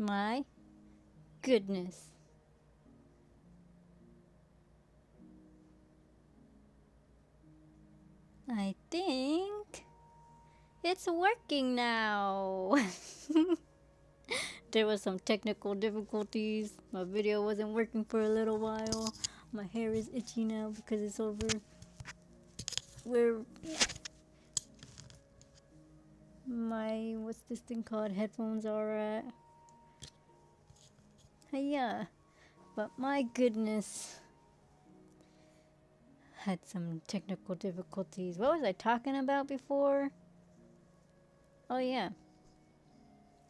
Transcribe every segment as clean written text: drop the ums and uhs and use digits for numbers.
My goodness. I think it's working now. There was some technical difficulties. My video wasn't working for a little while. My hair is itchy now because it's over where my, what's this thing called, headphones are at. Yeah, but my goodness, had some technical difficulties. What was I talking about before? Oh yeah,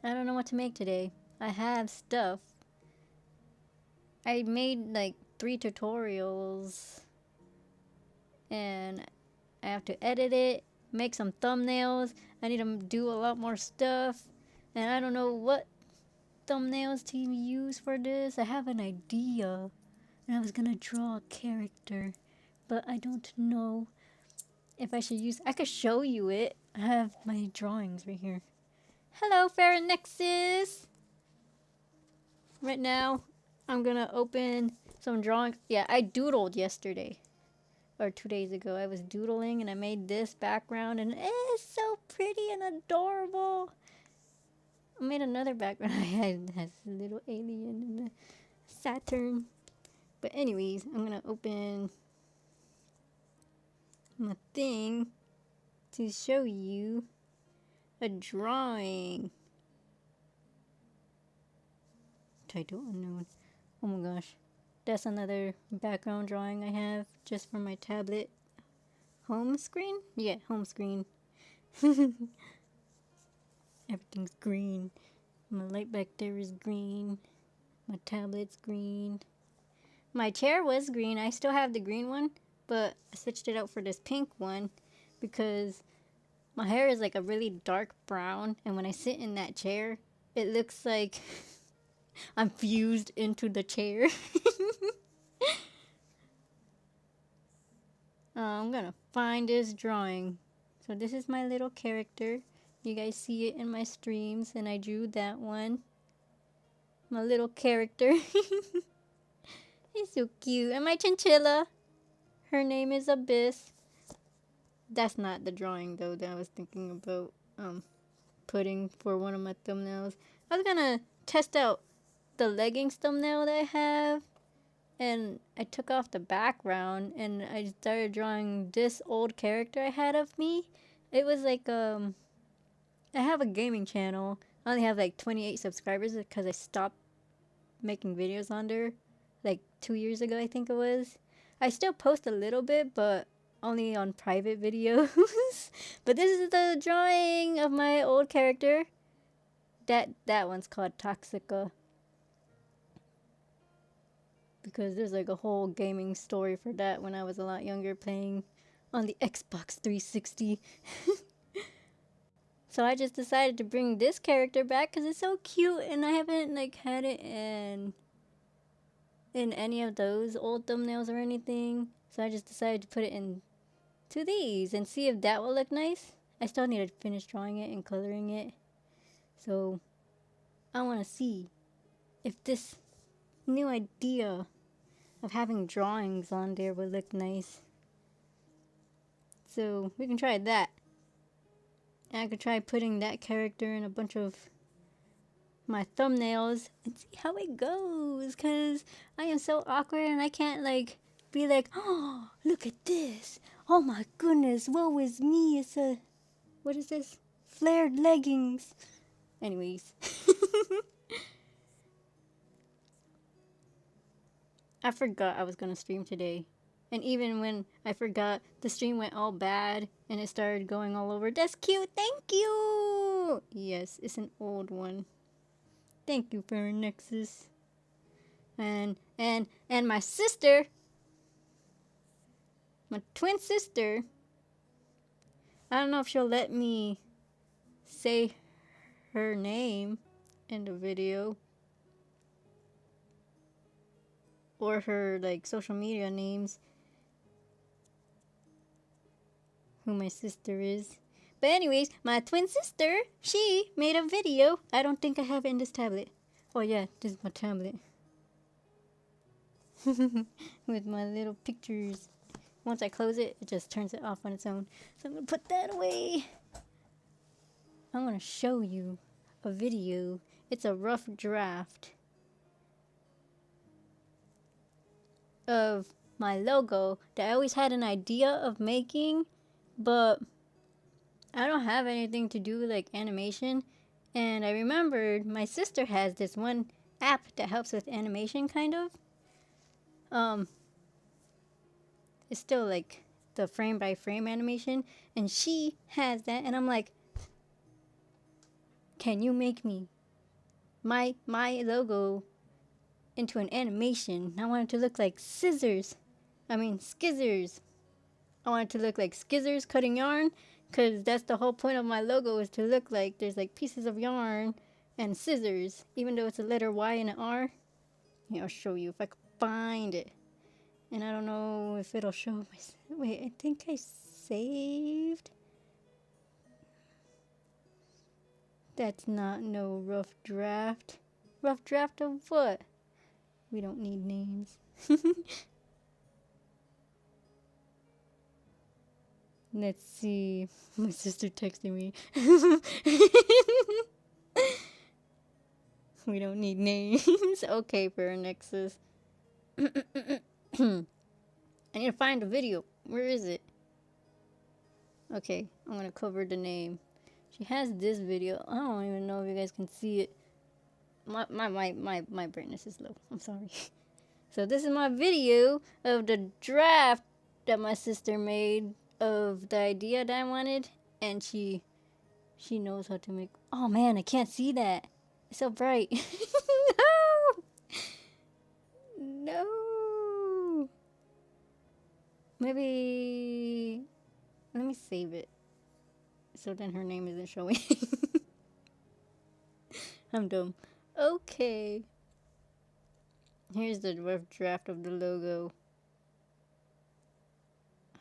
I don't know what to make today. I have stuff. I made like 3 tutorials and I have to edit it, make some thumbnails. I need to do a lot more stuff and I don't know what thumbnails to use for this. I have an idea and I was gonna draw a character, but I don't know if I should use. I could show you it. I have my drawings right here. Hello, Pharonexus! Right now, I'm gonna open some drawings. Yeah, I doodled yesterday. Or 2 days ago. I was doodling and I made this background and it's so pretty and adorable. I made another background. I had has a little alien and a Saturn. But anyways, I'm gonna open my thing to show you a drawing. Title unknown. Oh my gosh. That's another background drawing I have just for my tablet. Home screen? Yeah, home screen. Everything's green. My light back there is green. My tablet's green. My chair was green. I still have the green one, but I switched it out for this pink one because my hair is like a really dark brown, and when I sit in that chair, it looks like I'm fused into the chair. I'm gonna find this drawing. So this is my little character. You guys see it in my streams, and I drew that one. My little character. He's so cute. And my chinchilla. Her name is Abyss. That's not the drawing though that I was thinking about putting for one of my thumbnails. I was gonna test out the leggings thumbnail that I have, and I took off the background and I started drawing this old character I had of me. It was like I have a gaming channel. I only have like 28 subscribers because I stopped making videos on there like 2 years ago, I think it was. I still post a little bit, but only on private videos. But this is the drawing of my old character. That one's called Toxica. Because there's like a whole gaming story for that when I was a lot younger playing on the Xbox 360. So I just decided to bring this character back because it's so cute and I haven't like had it in any of those old thumbnails or anything. So I just decided to put it in to these and see if that will look nice. I still need to finish drawing it and coloring it. So I want to see if this new idea of having drawings on there would look nice. So we can try that. And I could try putting that character in a bunch of my thumbnails and see how it goes. Because I am so awkward and I can't like be like, oh, look at this. Oh my goodness, woe is me. It's a, what is this? Flared leggings. Anyways. I forgot I was going to stream today. And even when I forgot, the stream went all bad and it started going all over. That's cute. Thank you. Yes, it's an old one. Thank you, Pharonexus. And my sister, my twin sister, I don't know if she'll let me say her name in the video. Or her like social media names. Who my sister is. But anyways, my twin sister, she made a video. I don't think I have it in this tablet. Oh yeah, this is my tablet. With my little pictures. Once I close it, it just turns it off on its own. So I'm gonna put that away. I'm gonna show you a video. It's a rough draft of my logo that I always had an idea of making, but I don't have anything to do with like animation. And I remembered my sister has this one app that helps with animation kind of. It's still like the frame by frame animation, and she has that, and I'm like, can you make me my logo into an animation? I want it to look like scissors. I mean skizzers. I want it to look like skizzers cutting yarn, because that's the whole point of my logo, is to look like there's like pieces of yarn and scissors, even though it's a letter Y and an R. Here, I'll show you if I can find it. And I don't know if it'll show my... Wait, I think I saved... That's not no rough draft. Rough draft of what? We don't need names. Let's see. My sister texted me. We don't need names. Okay, for our Nexus. I need to find the video. Where is it? Okay, I'm gonna cover the name. She has this video. I don't even know if you guys can see it. My brightness is low. I'm sorry. So this is my video of the draft that my sister made of the idea that I wanted, and she knows how to make. Oh man, I can't see that. It's so bright. No. No. Maybe let me save it so then her name isn't showing. I'm dumb. Okay. Here's the rough draft of the logo.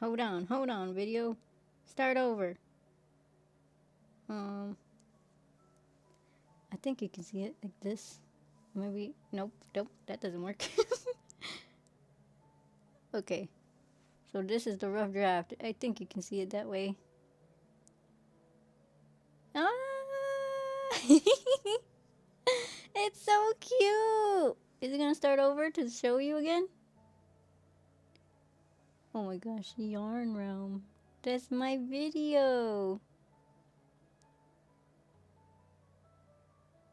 Hold on, video. Start over. I think you can see it like this. Maybe, nope, that doesn't work. Okay, so this is the rough draft. I think you can see it that way. Ah! It's so cute! Is it gonna start over to show you again? Oh my gosh, Yarn Realm. That's my video.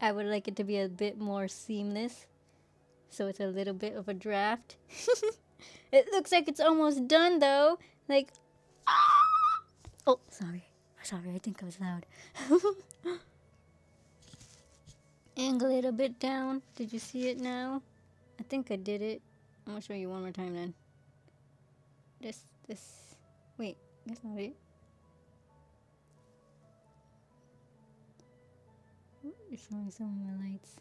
I would like it to be a bit more seamless, so it's a little bit of a draft. It looks like it's almost done though. Like, oh, sorry, I think I was loud. Angle it a bit down. Did you see it now? I think I did it. I'm gonna show you one more time then. This, wait, that's not it. You're showing some of my lights.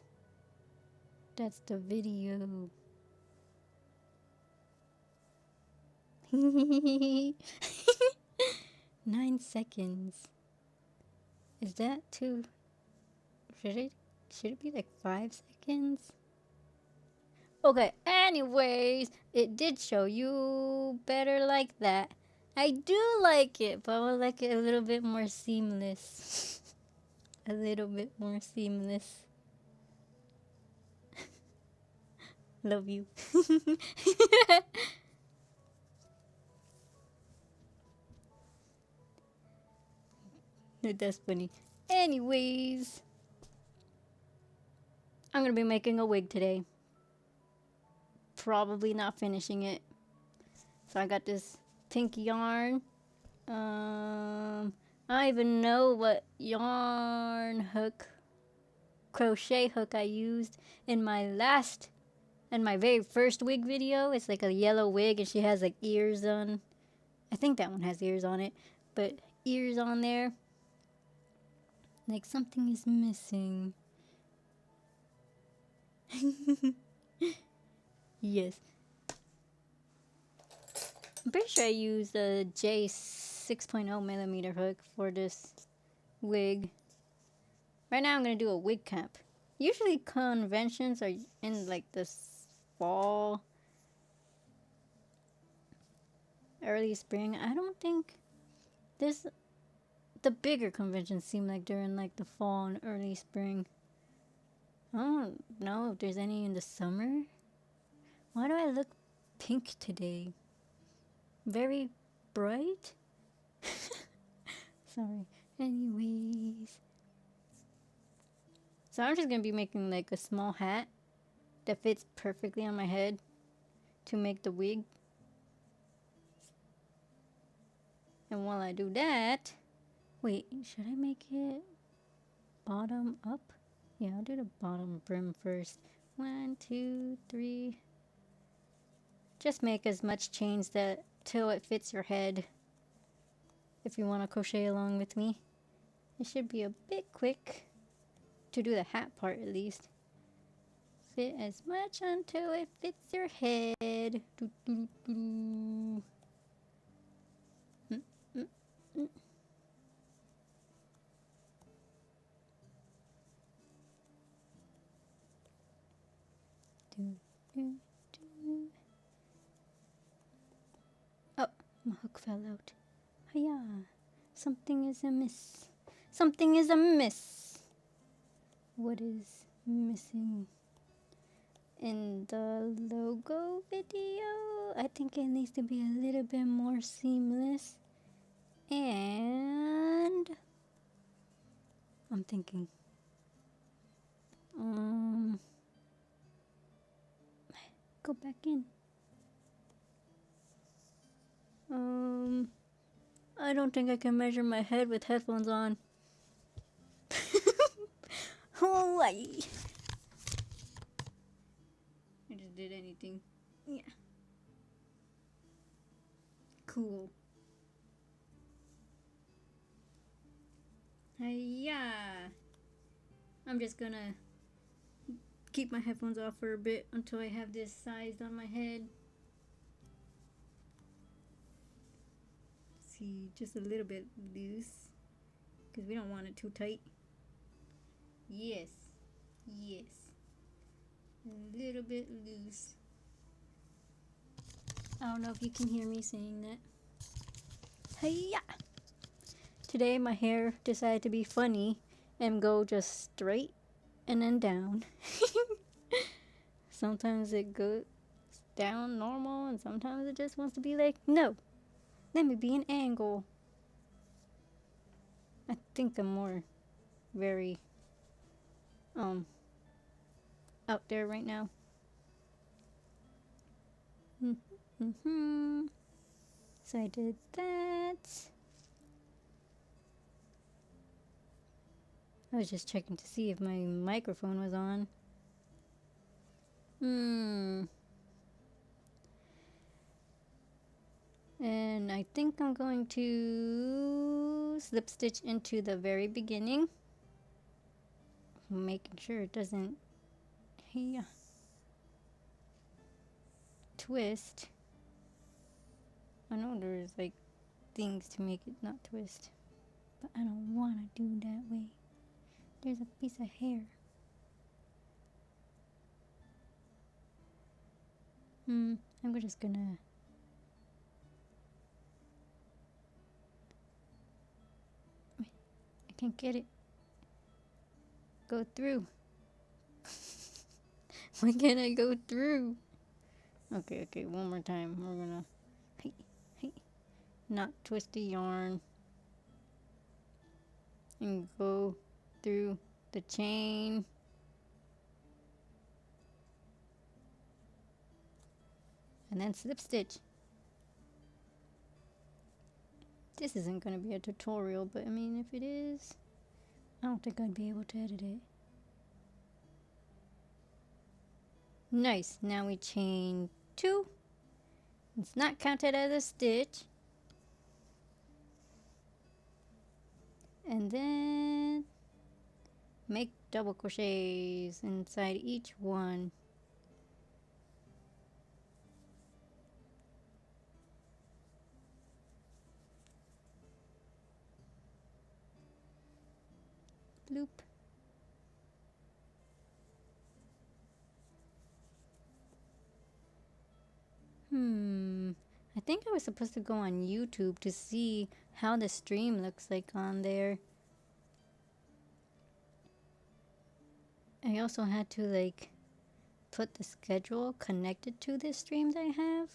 That's the video. 9 seconds. Is that too... Should it be like 5 seconds? Okay, anyways, it did show you better like that. I do like it, but I would like it a little bit more seamless. A little bit more seamless. Love you. That's funny. Anyways, I'm gonna be making a wig today. Probably not finishing it. So I got this pink yarn. I don't even know what yarn hook, crochet hook I used in my very first wig video. It's like a yellow wig and she has like ears on. I think that one has ears on it, but ears on there. Like something is missing. Yes. I'm pretty sure I used a J 6.0 millimeter hook for this wig. Right now I'm going to do a wig cap. Usually conventions are in like this fall, early spring. I don't think this the bigger conventions seem like they're in like the fall and early spring. I don't know if there's any in the summer. Why do I look pink today? Very bright? Sorry. Anyways. So I'm just gonna be making like a small hat that fits perfectly on my head to make the wig. And while I do that, wait, should I make it bottom up? Yeah, I'll do the bottom brim first. 1, 2, 3. Just make as much chains that till it fits your head. If you want to crochet along with me, it should be a bit quick to do the hat part at least. Fit as much until it fits your head. Doo, doo, doo, doo. Mm, mm, mm. Do, do, do. Oh, my hook fell out. Hiya. Something is amiss. Something is amiss. What is missing in the logo video? I think it needs to be a little bit more seamless. And I'm thinking, go back in. I don't think I can measure my head with headphones on. Hawaii. I just did anything. Yeah. Cool. Yeah. I'm just gonna keep my headphones off for a bit until I have this sized on my head. See, just a little bit loose because we don't want it too tight. Yes. Yes. A little bit loose. I don't know if you can hear me saying that. Hiya! Today my hair decided to be funny and go just straight and then down. Sometimes it goes down normal and sometimes it just wants to be like, no, let me be an angle. I think I'm more very out there right now. So I did that. I was just checking to see if my microphone was on. And I think I'm going to slip stitch into the very beginning, making sure it doesn't twist. I know there's like things to make it not twist, but I don't want to do that way. There's a piece of hair. I'm just gonna I can't get it. Go through. Why can't I go through? Okay, one more time. We're gonna not twist the yarn and go through the chain. And then slip stitch. This isn't going to be a tutorial, but I mean, if it is, I don't think I'd be able to edit it. Nice. Now we chain 2. It's not counted as a stitch. And then make double crochets inside each one. Bloop. I think I was supposed to go on YouTube to see how the stream looks like on there. I also had to like put the schedule connected to the streams I have.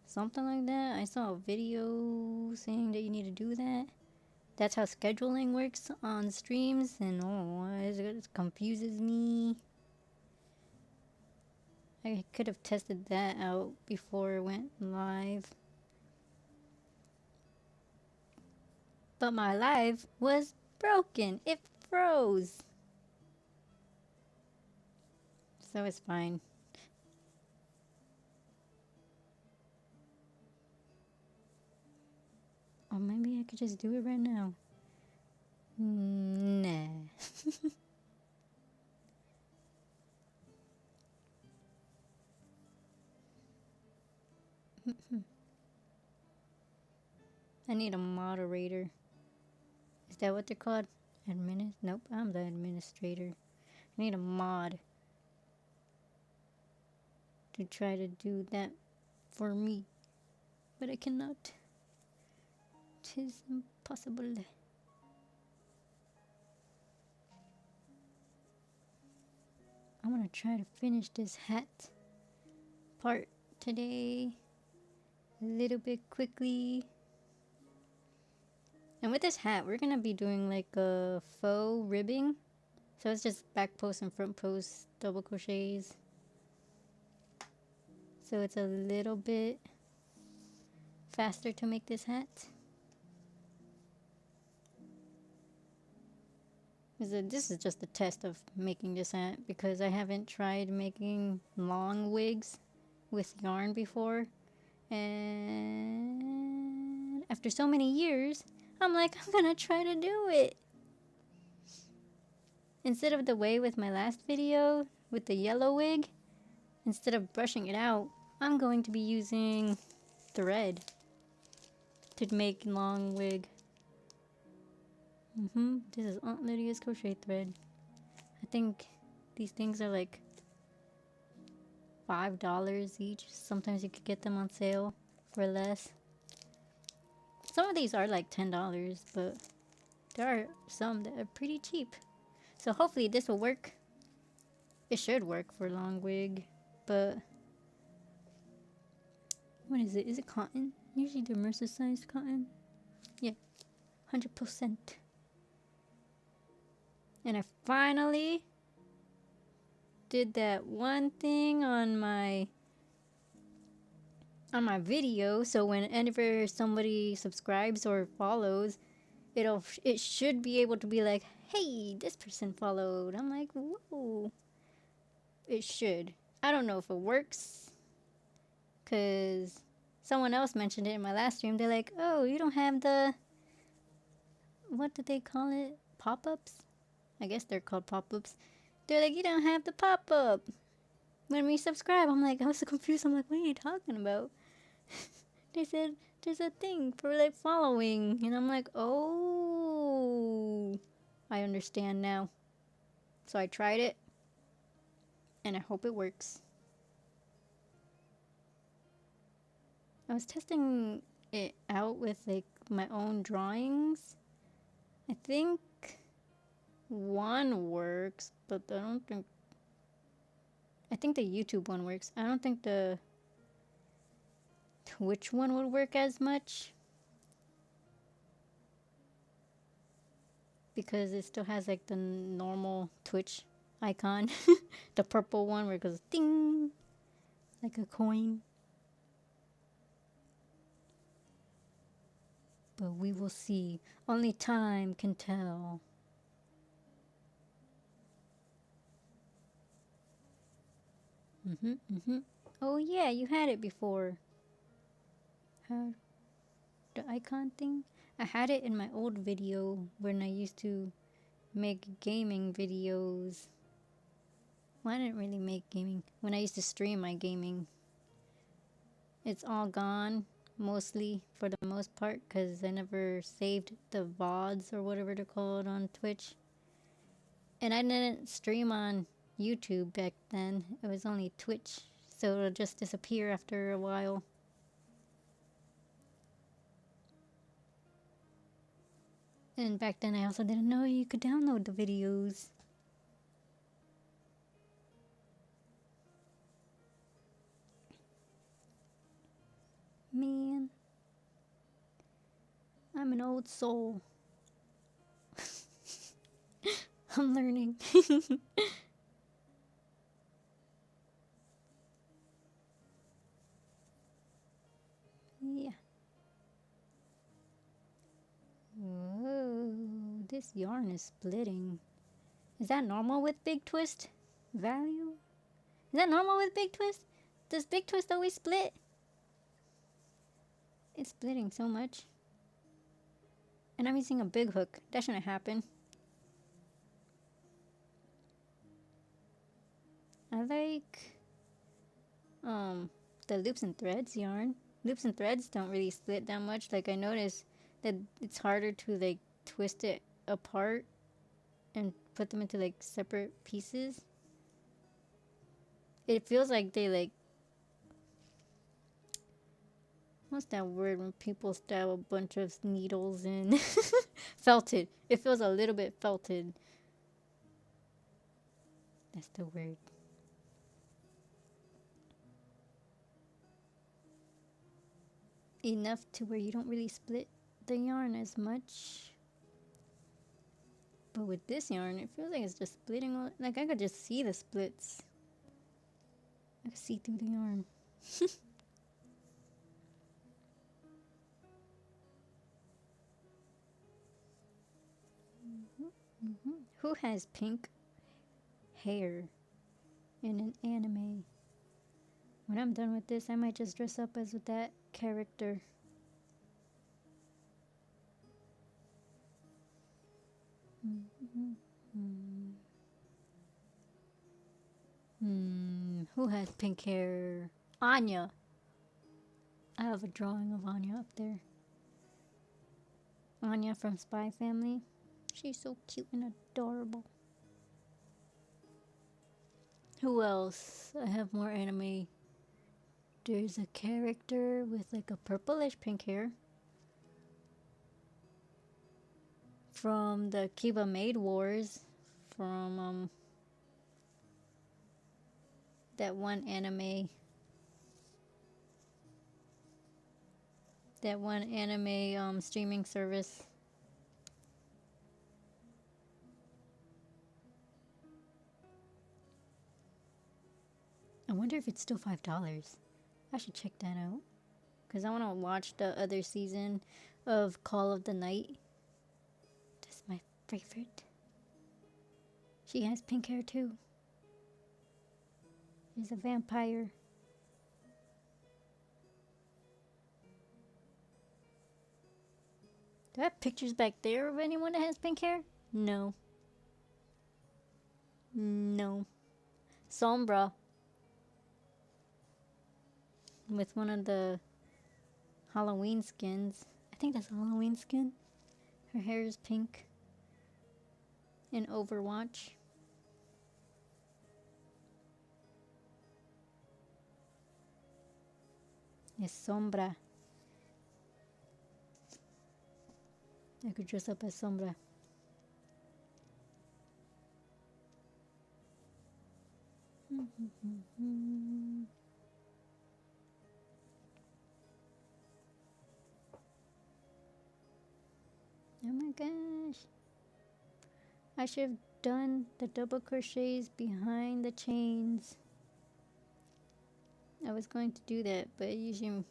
Something like that. I saw a video saying that you need to do that. That's how scheduling works on streams, and oh, it confuses me. I could have tested that out before it went live. But my live was broken. It froze. So it's fine. Or maybe I could just do it right now. Nah. I need a moderator. Is that what they're called? Nope, I'm the administrator. I need a mod to try to do that for me. But I cannot. 'Tis impossible. I want to try to finish this hat part today a little bit quickly. And with this hat, we're going to be doing like a faux ribbing. So it's just back post and front post double crochets. So it's a little bit faster to make this hat. This is just a test of making this hat because I haven't tried making long wigs with yarn before. And after so many years, I'm like, I'm gonna try to do it. Instead of the way with my last video with the yellow wig, instead of brushing it out, I'm going to be using thread to make long wig. This is Aunt Lydia's crochet thread. I think these things are like $5 each. Sometimes you could get them on sale for less. Some of these are like $10, but there are some that are pretty cheap. So hopefully this will work. It should work for long wig, but what is it? Is it cotton? Usually they're mercer-sized cotton. Yeah, 100%. And I finally did that one thing on my video, so whenever somebody subscribes or follows, it should be able to be like, hey, this person followed. I'm like, whoa. It should. I don't know if it works, because someone else mentioned it in my last stream. They're like, oh, you don't have the, what did they call it? Pop-ups? I guess they're called pop-ups. They're like, you don't have the pop-up when we subscribe. I'm like, I was so confused. I'm like, what are you talking about? They said there's a thing for like following, and I'm like, oh, I understand now. So I tried it, and I hope it works. I was testing it out with like my own drawings. I think one works, but I don't think, I think the YouTube one works. I don't think the Twitch one would work as much, because it still has like the normal Twitch icon. The purple one where it goes ding like a coin. But we will see. Only time can tell. Oh yeah, you had it before. How, the icon thing? I had it in my old video when I used to make gaming videos. Well, I didn't really make gaming. When I used to stream my gaming. It's all gone, mostly, for the most part, because I never saved the VODs or whatever they're called on Twitch. And I didn't stream on YouTube back then. It was only Twitch. so it'll just disappear after a while. And back then I also didn't know you could download the videos. Man, I'm an old soul. I'm learning. Yeah. Whoa, this yarn is splitting. Is that normal with big twist value? Is that normal with big twist? Does big twist always split? It's splitting so much. And I'm using a big hook. That shouldn't happen. I like the loops and threads yarn. Loops and threads don't really split that much. Like I noticed that it's harder to like twist it apart and put them into like separate pieces. It feels like they like, what's that word when people stab a bunch of needles in? Felted. It feels a little bit felted. That's the word. Enough to where you don't really split the yarn as much. But with this yarn, it feels like it's just splitting all, like I could just see the splits. I could see through the yarn. Who has pink hair in an anime? When I'm done with this, I might just dress up as with that character. Who has pink hair? Anya. I have a drawing of Anya up there. Anya from Spy Family. She's so cute and adorable. Who else? I have more anime. There's a character with like a purplish pink hair from the Kiba Maid Wars from that one anime. That one anime streaming service. I wonder if it's still $5. I should check that out. Because I want to watch the other season of Call of the Night. That's my favorite. She has pink hair too. She's a vampire. Do I have pictures back there of anyone that has pink hair? No. No. Sombra. With one of the Halloween skins. I think that's a Halloween skin. Her hair is pink. In Overwatch. Es Sombra. I could dress up as Sombra. Oh my gosh. I should have done the double crochets behind the chains. I was going to do that, but it usually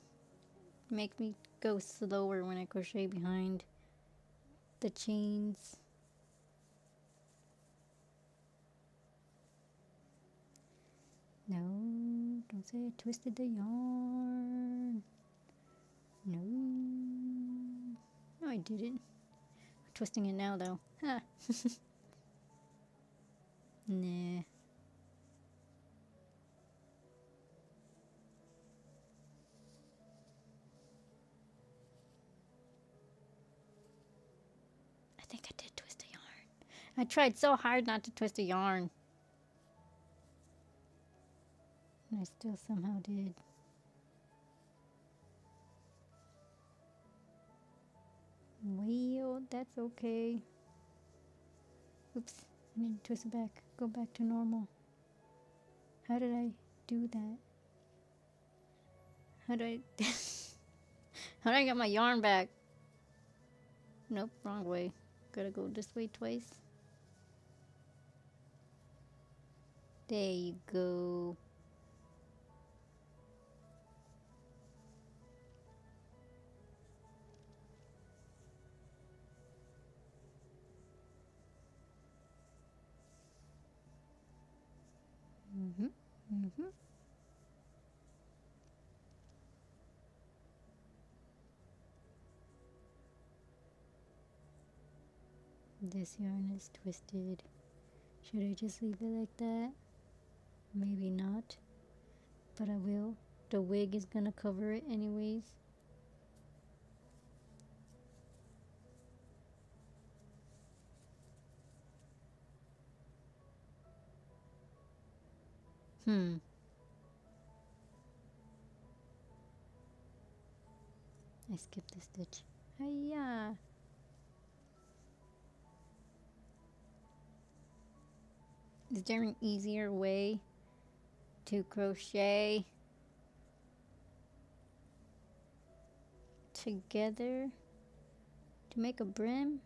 makes me go slower when I crochet behind the chains. No, don't say I twisted the yarn. No. No, I didn't. I'm twisting it now, though. Ha. Nah. I think I did twist the yarn. I tried so hard not to twist the yarn. I still somehow did. Well, that's okay. Oops, I need to twist it back. Go back to normal. How did I do that? How do I... How do I get my yarn back? Nope, wrong way. Gotta go this way twice. There you go. This yarn is twisted. Should I just leave it like that? Maybe not, but I will. The wig is gonna cover it anyways. I skipped the stitch. Hiya! Is there an easier way to crochet together to make a brim?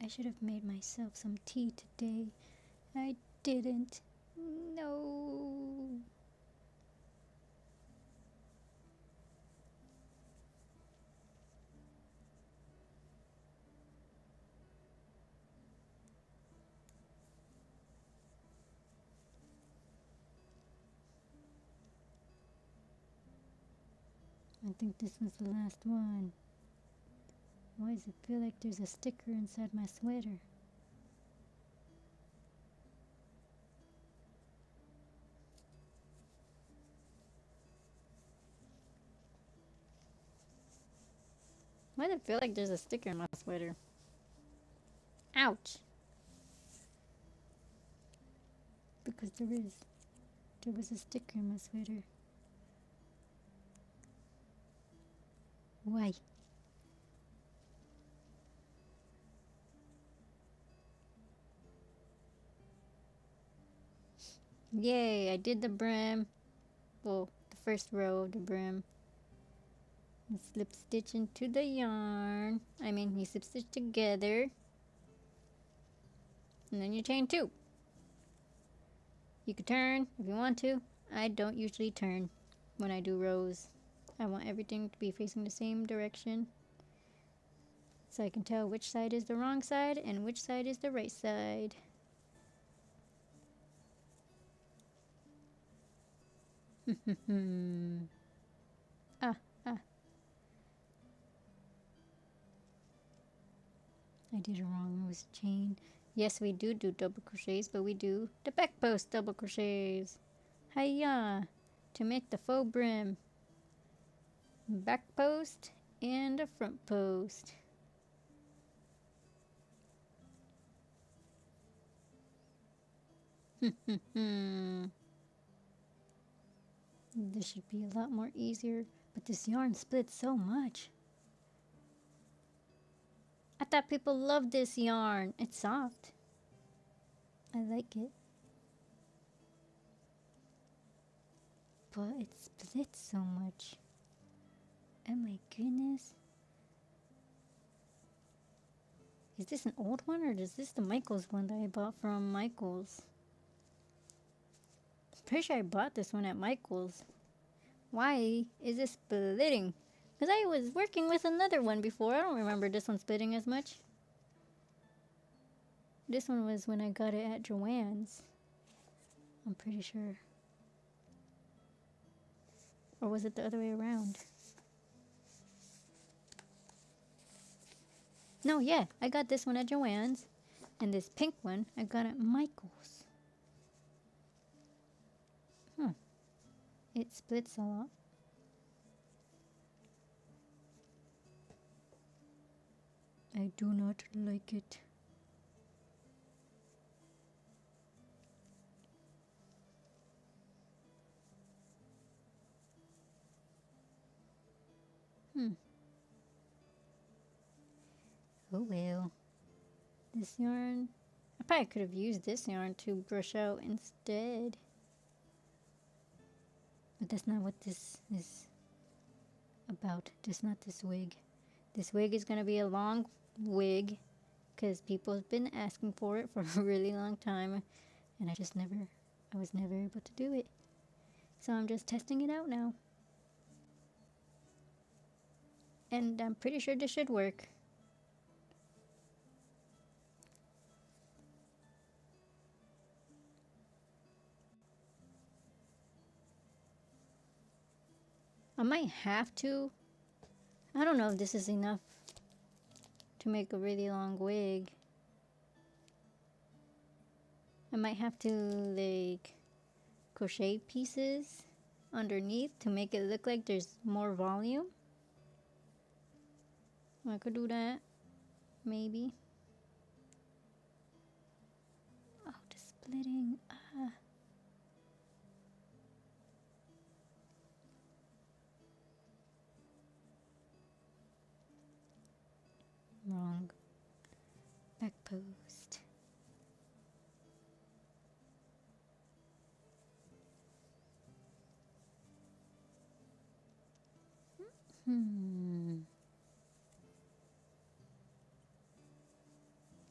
I should have made myself some tea today. I didn't. No. I think this was the last one. Why does it feel like there's a sticker inside my sweater? Why does it feel like there's a sticker in my sweater? Ouch! Because there is. There was a sticker in my sweater. Why? Yay, I did the brim. Well, the first row of the brim. And slip stitch into the yarn. You slip stitch together. And then you chain two. You could turn if you want to. I don't usually turn when I do rows. I want everything to be facing the same direction, so I can tell which side is the wrong side and which side is the right side. ah. I did it wrong. It was chain. Yes, we do double crochets, but we do the back post double crochets. Hiya! To make the faux brim. Back post and a front post. This should be a lot more easier, but this yarn splits so much. I thought people loved this yarn. It's soft. I like it. But it splits so much. Oh my goodness. Is this an old one, or is this the Michaels one that I bought from Michaels? I'm pretty sure I bought this one at Michaels. Why is it splitting? Because I was working with another one before. I don't remember this one splitting as much. This one was when I got it at Joann's. I'm pretty sure. Or was it the other way around? No, yeah, I got this one at Joann's. And this pink one I got at Michael's. Huh. It splits a lot. I do not like it. Oh well. This yarn, I probably could have used this yarn to brush out instead. But that's not what this is about. Just not this wig. This wig is going to be a long wig because people have been asking for it for a really long time. And I was never able to do it. So I'm just testing it out now. And I'm pretty sure this should work. I might have to. I don't know if this is enough to make a really long wig. I might have to like crochet pieces underneath to make it look like there's more volume. I could do that, maybe. Oh, the splitting. Wrong. Back post.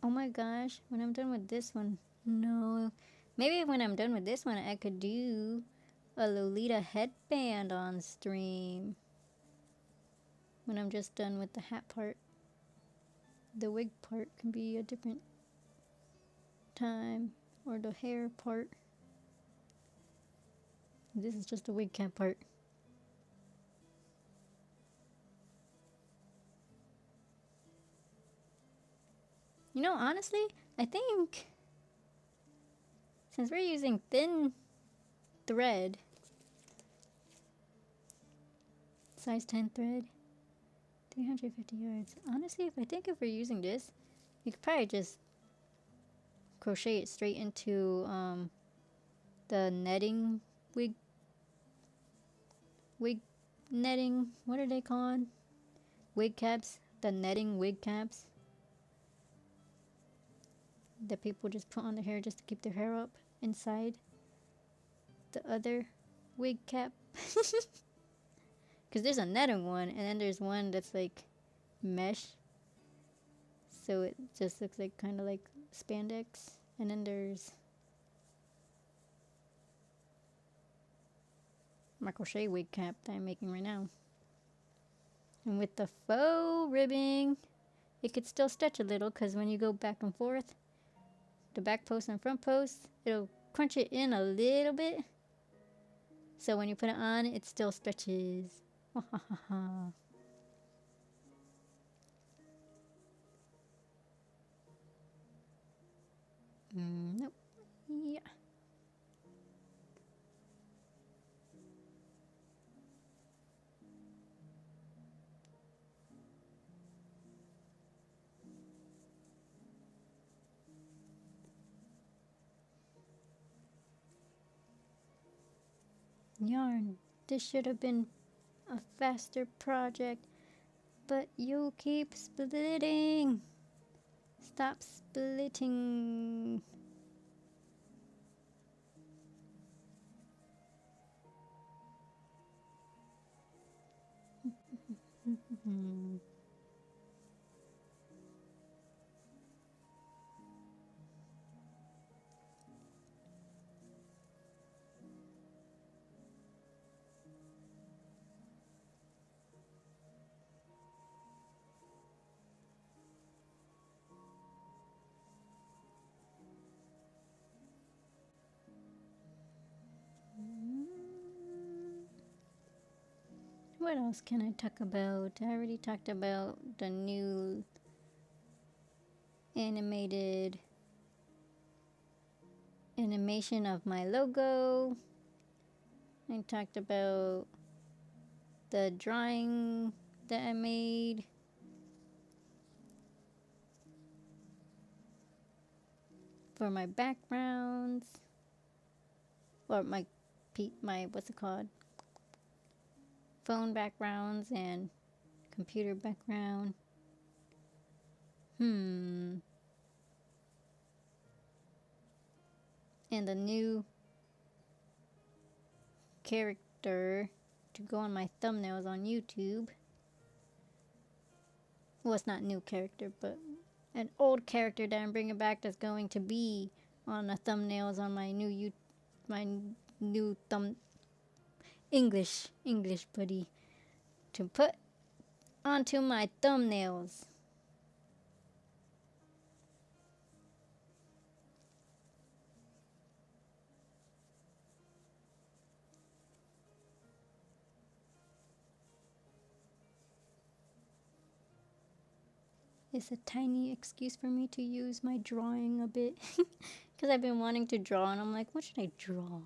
Oh my gosh, when I'm done with this one, no. Maybe when I'm done with this one, I could do a Lolita headband on stream. When I'm just done with the hat part. The wig part can be a different time, or the hair part. This is just the wig cap part. You know, honestly, I think since we're using thin thread, size 10 thread, 350 yards. Honestly, if we're using this, you could probably just crochet it straight into the netting wig netting. What are they called? Wig caps. The netting wig caps that people just put on their hair just to keep their hair up inside the other wig cap. Because there's a netting one, and then there's one that's like mesh, so it just looks like kind of like spandex. And then there's my crochet wig cap that I'm making right now. And with the faux ribbing, it could still stretch a little because when you go back and forth, the back post and front post, it'll crunch it in a little bit. So when you put it on, it still stretches. Nope. Yeah. Yarn. This should have been a faster project, but you keep splitting. Stop splitting. What else can I talk about? I already talked about the new animated animation of my logo. I talked about the drawing that I made. For my backgrounds. Or my what's it called? Phone backgrounds and computer background. And the new character to go on my thumbnails on YouTube. Well, it's not new character, but an old character that I'm bringing back that's going to be on the thumbnails on my new English buddy to put onto my thumbnails. It's a tiny excuse for me to use my drawing a bit. Because I've been wanting to draw and I'm like, what should I draw?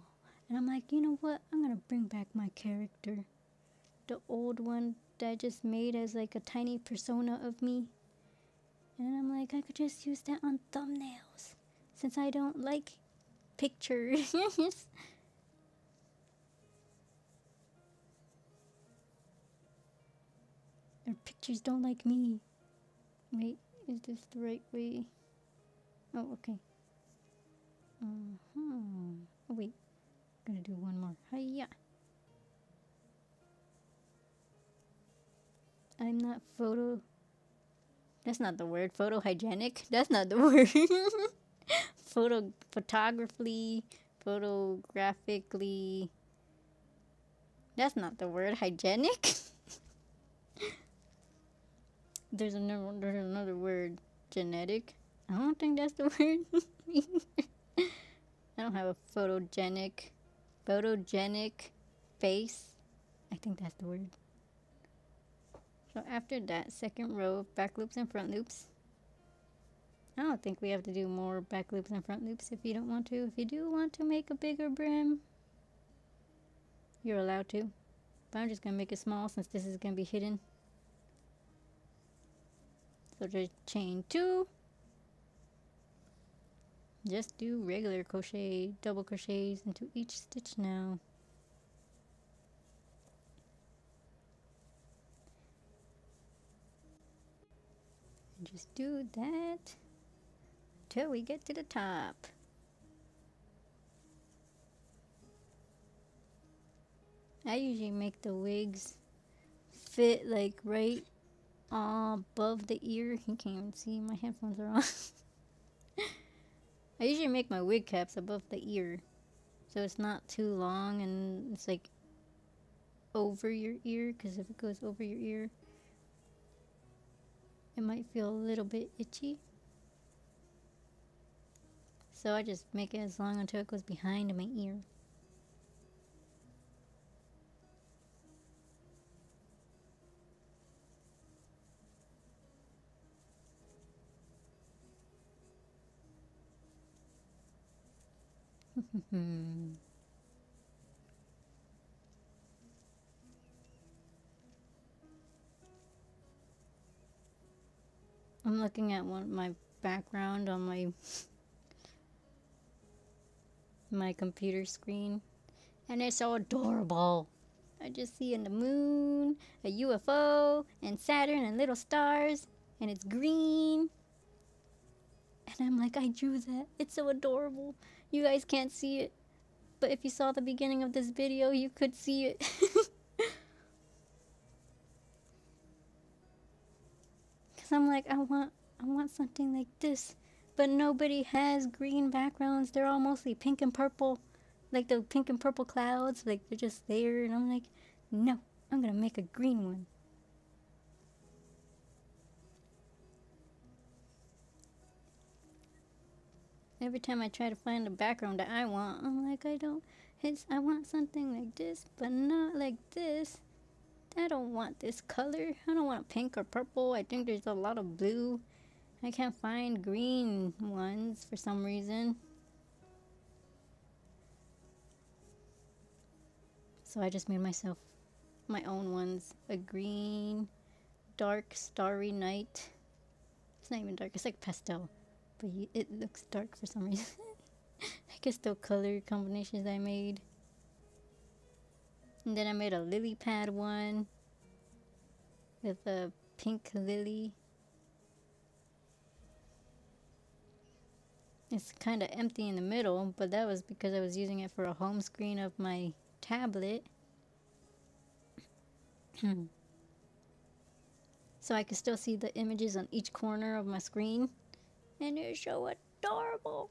And I'm like, you know what? I'm going to bring back my character. The old one that I just made as like a tiny persona of me. And I'm like, I could just use that on thumbnails. Since I don't like pictures. Or pictures don't like me. Wait, is this the right way? Oh, okay. Oh, wait. I'm gonna do one more. Hiya. I'm not that's not the word. Photohygienic? That's not the word. Photographically. That's not the word. Hygienic? There's another word. Genetic? I don't think that's the word. I don't have a photogenic face. I think that's the word. So after that, second row of back loops and front loops. I don't think we have to do more back loops and front loops if you don't want to. If you do want to make a bigger brim, you're allowed to. But I'm just going to make it small since this is going to be hidden. So just chain 2. Just do regular crochet, double crochets into each stitch now. And just do that till we get to the top. I usually make the wigs fit like right above the ear. You can't even see, my headphones are on. I usually make my wig caps above the ear, so it's not too long and it's like over your ear, because if it goes over your ear, it might feel a little bit itchy. So I just make it as long until it goes behind my ear. I'm looking at my background on my computer screen, and it's so adorable. I just see in the moon, a UFO, and Saturn, and little stars, and it's green. And I'm like, I drew that. It's so adorable. You guys can't see it, but if you saw the beginning of this video, you could see it. Cause I'm like, I want something like this, but nobody has green backgrounds. They're all mostly pink and purple, like the pink and purple clouds. Like they're just there, and I'm like, no, I'm gonna make a green one. Every time I try to find the background that I want, I'm like, I want something like this, but not like this. I don't want this color. I don't want pink or purple. I think there's a lot of blue. I can't find green ones for some reason. So I just made myself my own ones. A green, dark, starry night. It's not even dark, it's like pastel. But it looks dark for some reason. I guess the color combinations I made. And then I made a lily pad one with a pink lily. It's kind of empty in the middle, but that was because I was using it for a home screen of my tablet. So I could still see the images on each corner of my screen. And they're so adorable.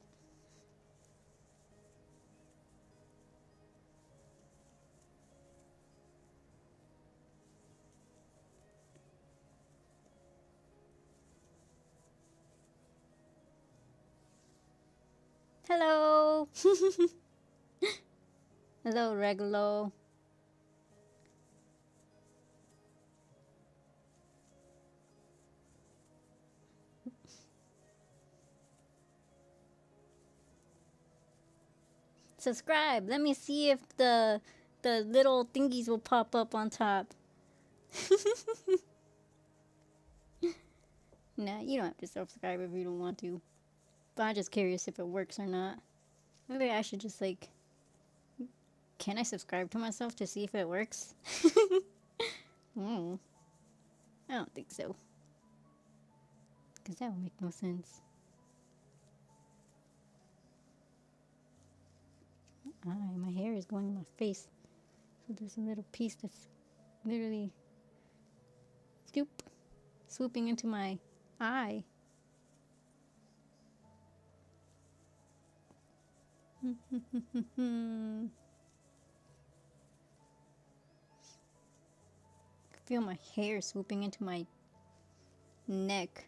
Hello! Hello, Regulo. Subscribe. Let me see if the little thingies will pop up on top. Nah, you don't have to subscribe if you don't want to. But I'm just curious if it works or not. Maybe I should just like... Can I subscribe to myself to see if it works? I don't think so. Because that would make no sense. My hair is going in my face. So there's a little piece that's literally swooping into my eye. Feel my hair swooping into my neck.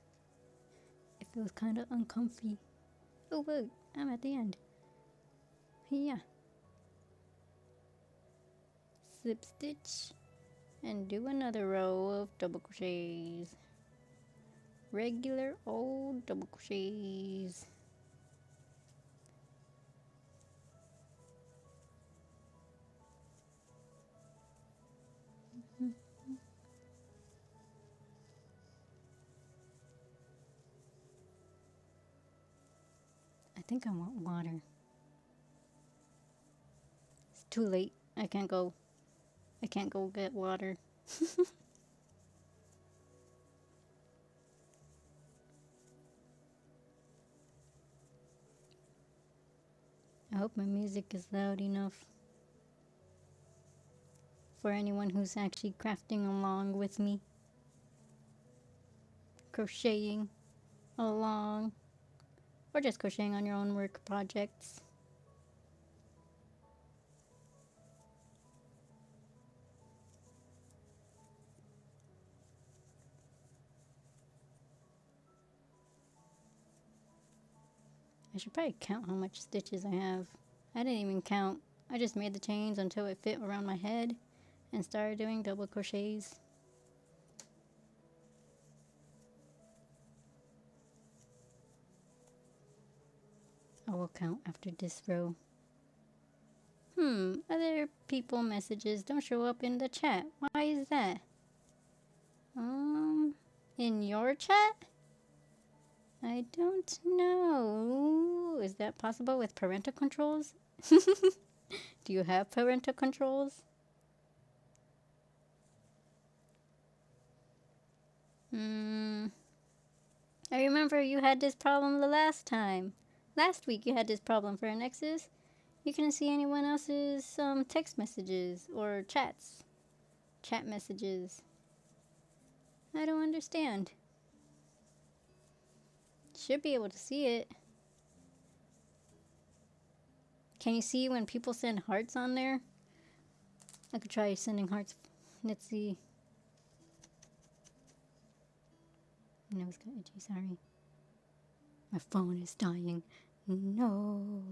It feels kind of uncomfy. Oh, look, I'm at the end. Yeah. Slip stitch and do another row of double crochets. Regular old double crochets. I think I want water. It's too late. I can't go get water. I hope my music is loud enough for anyone who's actually crafting along with me. Crocheting along. Or just crocheting on your own work projects. I should probably count how much stitches I have. I didn't even count. I just made the chains until it fit around my head and started doing double crochets. I will count after this row. Other people messages don't show up in the chat. Why is that? In your chat? I don't know. Is that possible with parental controls? Do you have parental controls? I remember you had this problem the last time. Last week you had this problem for Nexus. You couldn't see anyone else's text messages or chat messages. I don't understand. Should be able to see it. Can you see when people send hearts on there? I could try sending hearts. Let's see. No, it's kind of itchy, sorry. My phone is dying. No.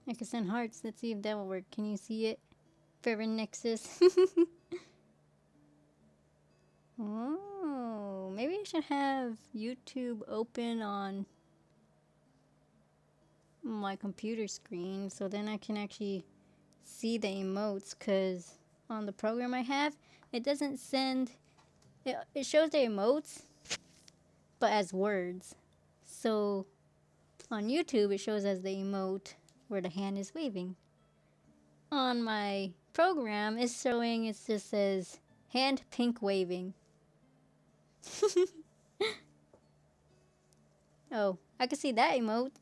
I can send hearts. Let's see if that will work. Can you see it? Nexus. Oh, maybe I should have YouTube open on my computer screen so then I can actually see the emotes, because on the program I have, it doesn't send, it shows the emotes, but as words. So on YouTube, it shows as the emote where the hand is waving. On my program, it's showing, it just says hand pink waving. Oh, I can see that emote.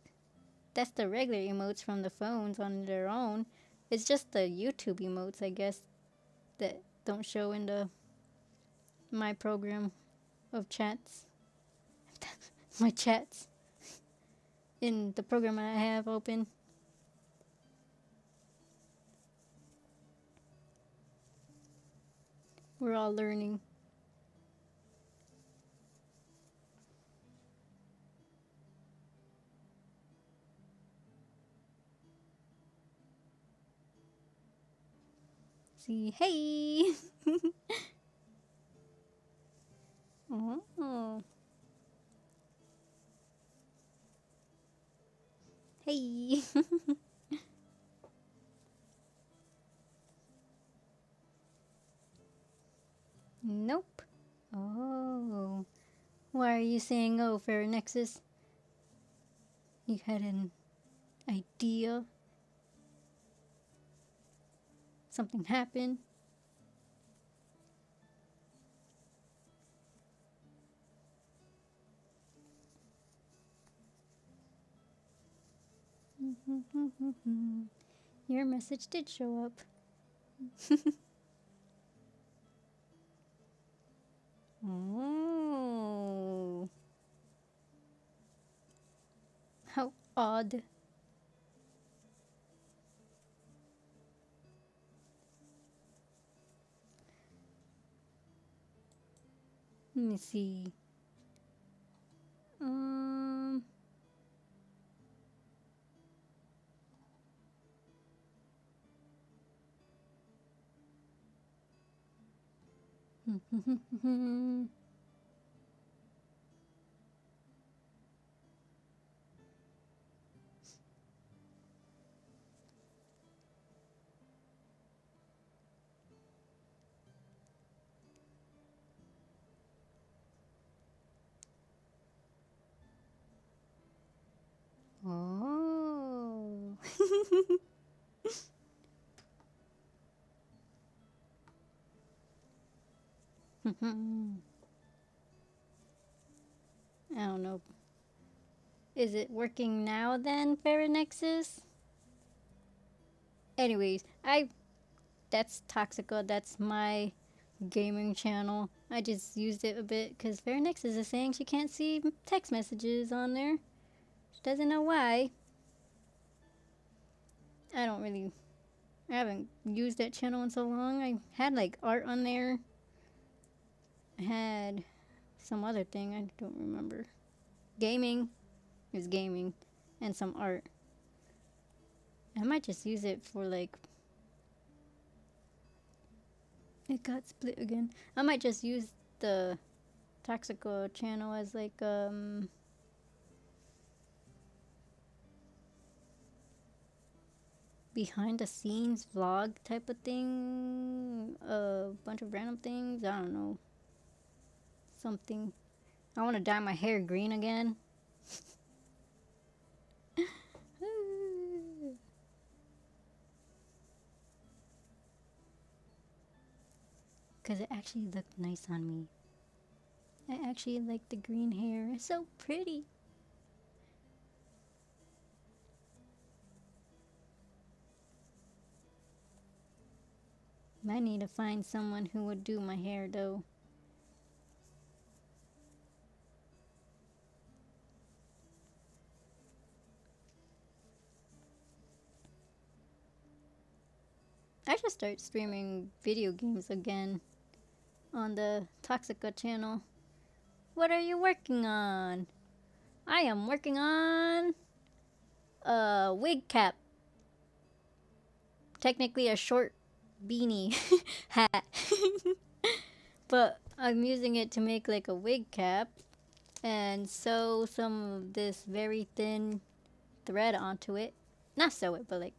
That's the regular emotes from the phones on their own. It's just the YouTube emotes, I guess, that don't show in the my program of chats. My chats in the program I have open. We're all learning. See, hey! Oh, hey! Nope. Oh. Why are you saying, oh, Nexus? You had an idea? Something happened? Your message did show up. Oh. How odd. Let me see. Um. Oh. I don't know. Is it working now then, Nexus? Anyways, that's Toxica. That's my gaming channel. I just used it a bit because Nexus is saying she can't see text messages on there. She doesn't know why. I don't really, I haven't used that channel in so long. I had like art on there. I had some other thing, I don't remember. Gaming. It was gaming. And some art. I might just use it for like, it got split again. I might just use the Toxico channel as like behind the scenes vlog type of thing. A bunch of random things. I don't know. Something. I want to dye my hair green again. Because it actually looked nice on me. I actually like the green hair. It's so pretty. I need to find someone who would do my hair though. I should start streaming video games again on the Toxica channel. What are you working on? I am working on a wig cap. technically a short beanie hat. But I'm using it to make like a wig cap and sew some of this very thin thread onto it. Not sew it, but like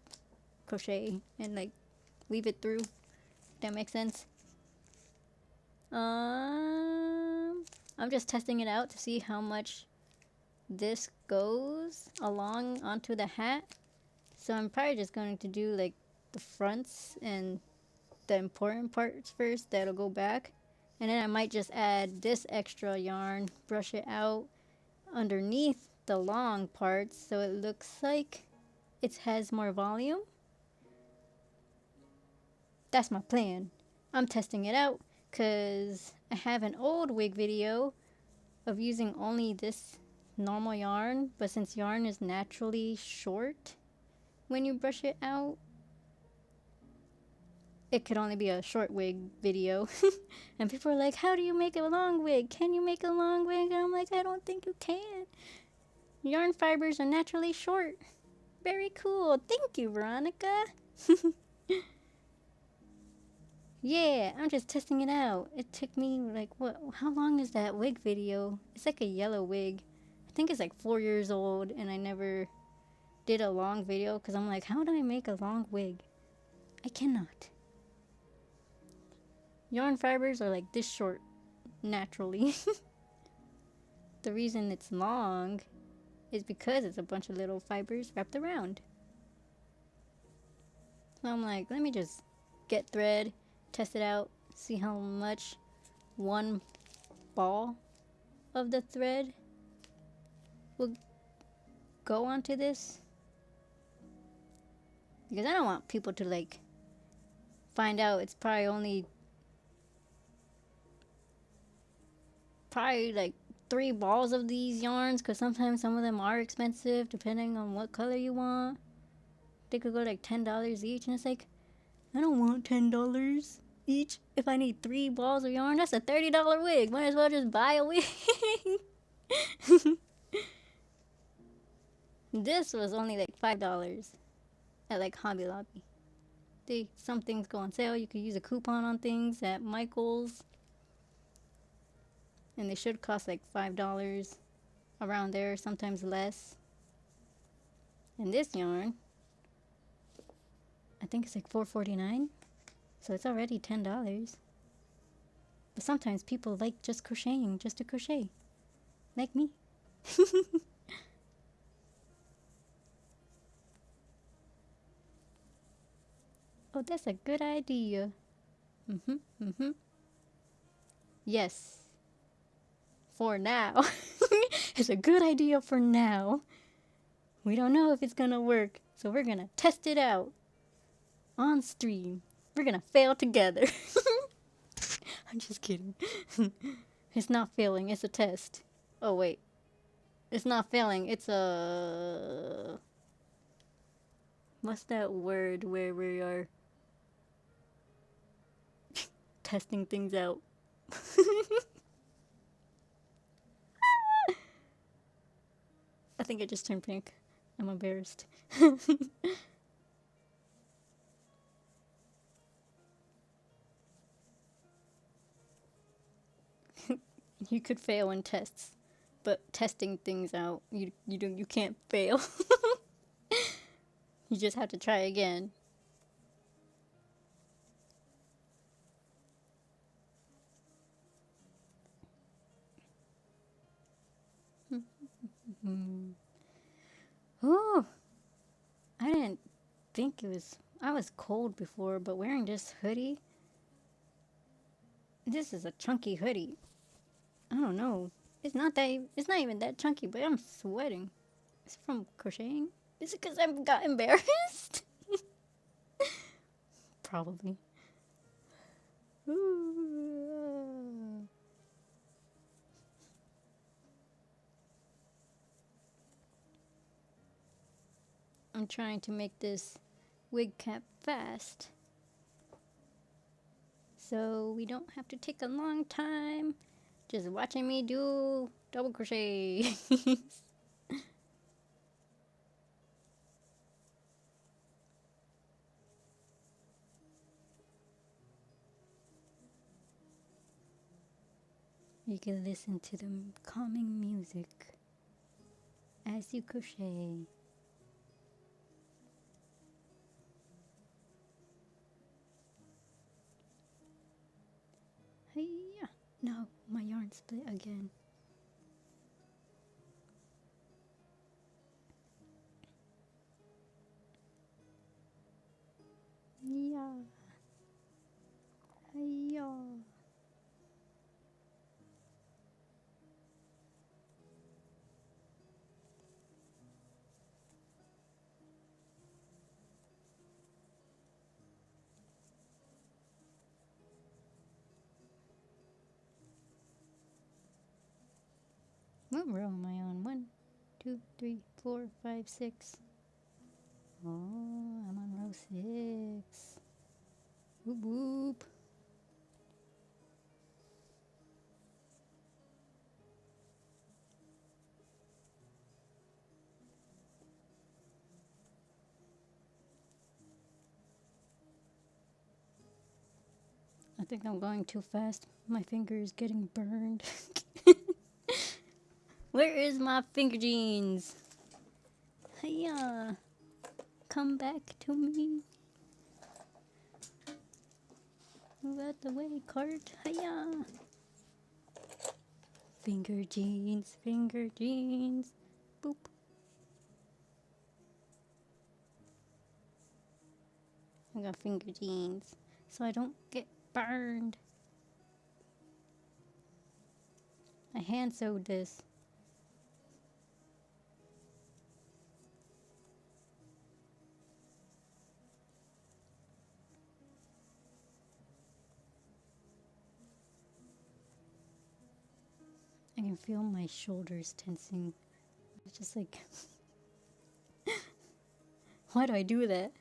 crochet and like weave it through. That makes sense. I'm just testing it out to see how much this goes along onto the hat. So I'm probably just going to do like the fronts and the important parts first that'll go back. And then I might just add this extra yarn, brush it out underneath the long parts so it looks like it has more volume. That's my plan. I'm testing it out because I have an old wig video of using only this normal yarn, but since yarn is naturally short when you brush it out, it could only be a short wig video. And people are like, how do you make a long wig? Can you make a long wig? And I'm like, I don't think you can. Yarn fibers are naturally short. Very cool. Thank you, Veronica. Yeah, I'm just testing it out. It took me like, what? How long is that wig video? It's like a yellow wig. I think it's like 4 years old, and I never did a long video because I'm like, how do I make a long wig? I cannot. Yarn fibers are like this short naturally. The reason it's long is because it's a bunch of little fibers wrapped around. So I'm like, let me just get thread, test it out, see how much one ball of the thread will go onto this. Because I don't want people to like find out it's probably like 3 balls of these yarns, because sometimes some of them are expensive depending on what color you want. They could go like $10 each, and it's like, I don't want $10 each. If I need 3 balls of yarn, that's a $30 wig. Might as well just buy a wig. This was only like $5 at like Hobby Lobby. Some things go on sale. You could use a coupon on things at Michael's, and they should cost like $5 around there, sometimes less. And this yarn, I think it's like $4.49, so it's already $10. But sometimes people like just crocheting, just to crochet, like me. Oh, that's a good idea. Yes. For now. It's a good idea for now. We don't know if it's gonna work, so we're gonna test it out on stream. We're gonna fail together. I'm just kidding. It's not failing, it's a test. Oh, wait. It's not failing, it's a... What's that word where we are testing things out? I think I just turned pink. I'm embarrassed. You could fail in tests, but testing things out, you can't fail. You just have to try again. Ooh, I didn't think it was. I was cold before, but wearing this hoodie. This is a chunky hoodie. I don't know. It's not that. It's not even that chunky, but I'm sweating. Is it from crocheting? Is it because I got embarrassed? Probably. Ooh. I'm trying to make this wig cap fast, so we don't have to take a long time just watching me do double crochet. You can listen to the calming music as you crochet. Hiya! No, my yarn split again. Yeah. Hiya! What row am I on? 1, 2, 3, 4, 5, 6. Oh, I'm on row 6. Whoop whoop. I think I'm going too fast. My finger is getting burned. Where is my finger jeans? Hiya! Come back to me. Move out the way, cart. Hiya! Finger jeans, finger jeans. Boop. I got finger jeans so I don't get burned. I hand sewed this. I can feel my shoulders tensing. It's just like, why do I do that?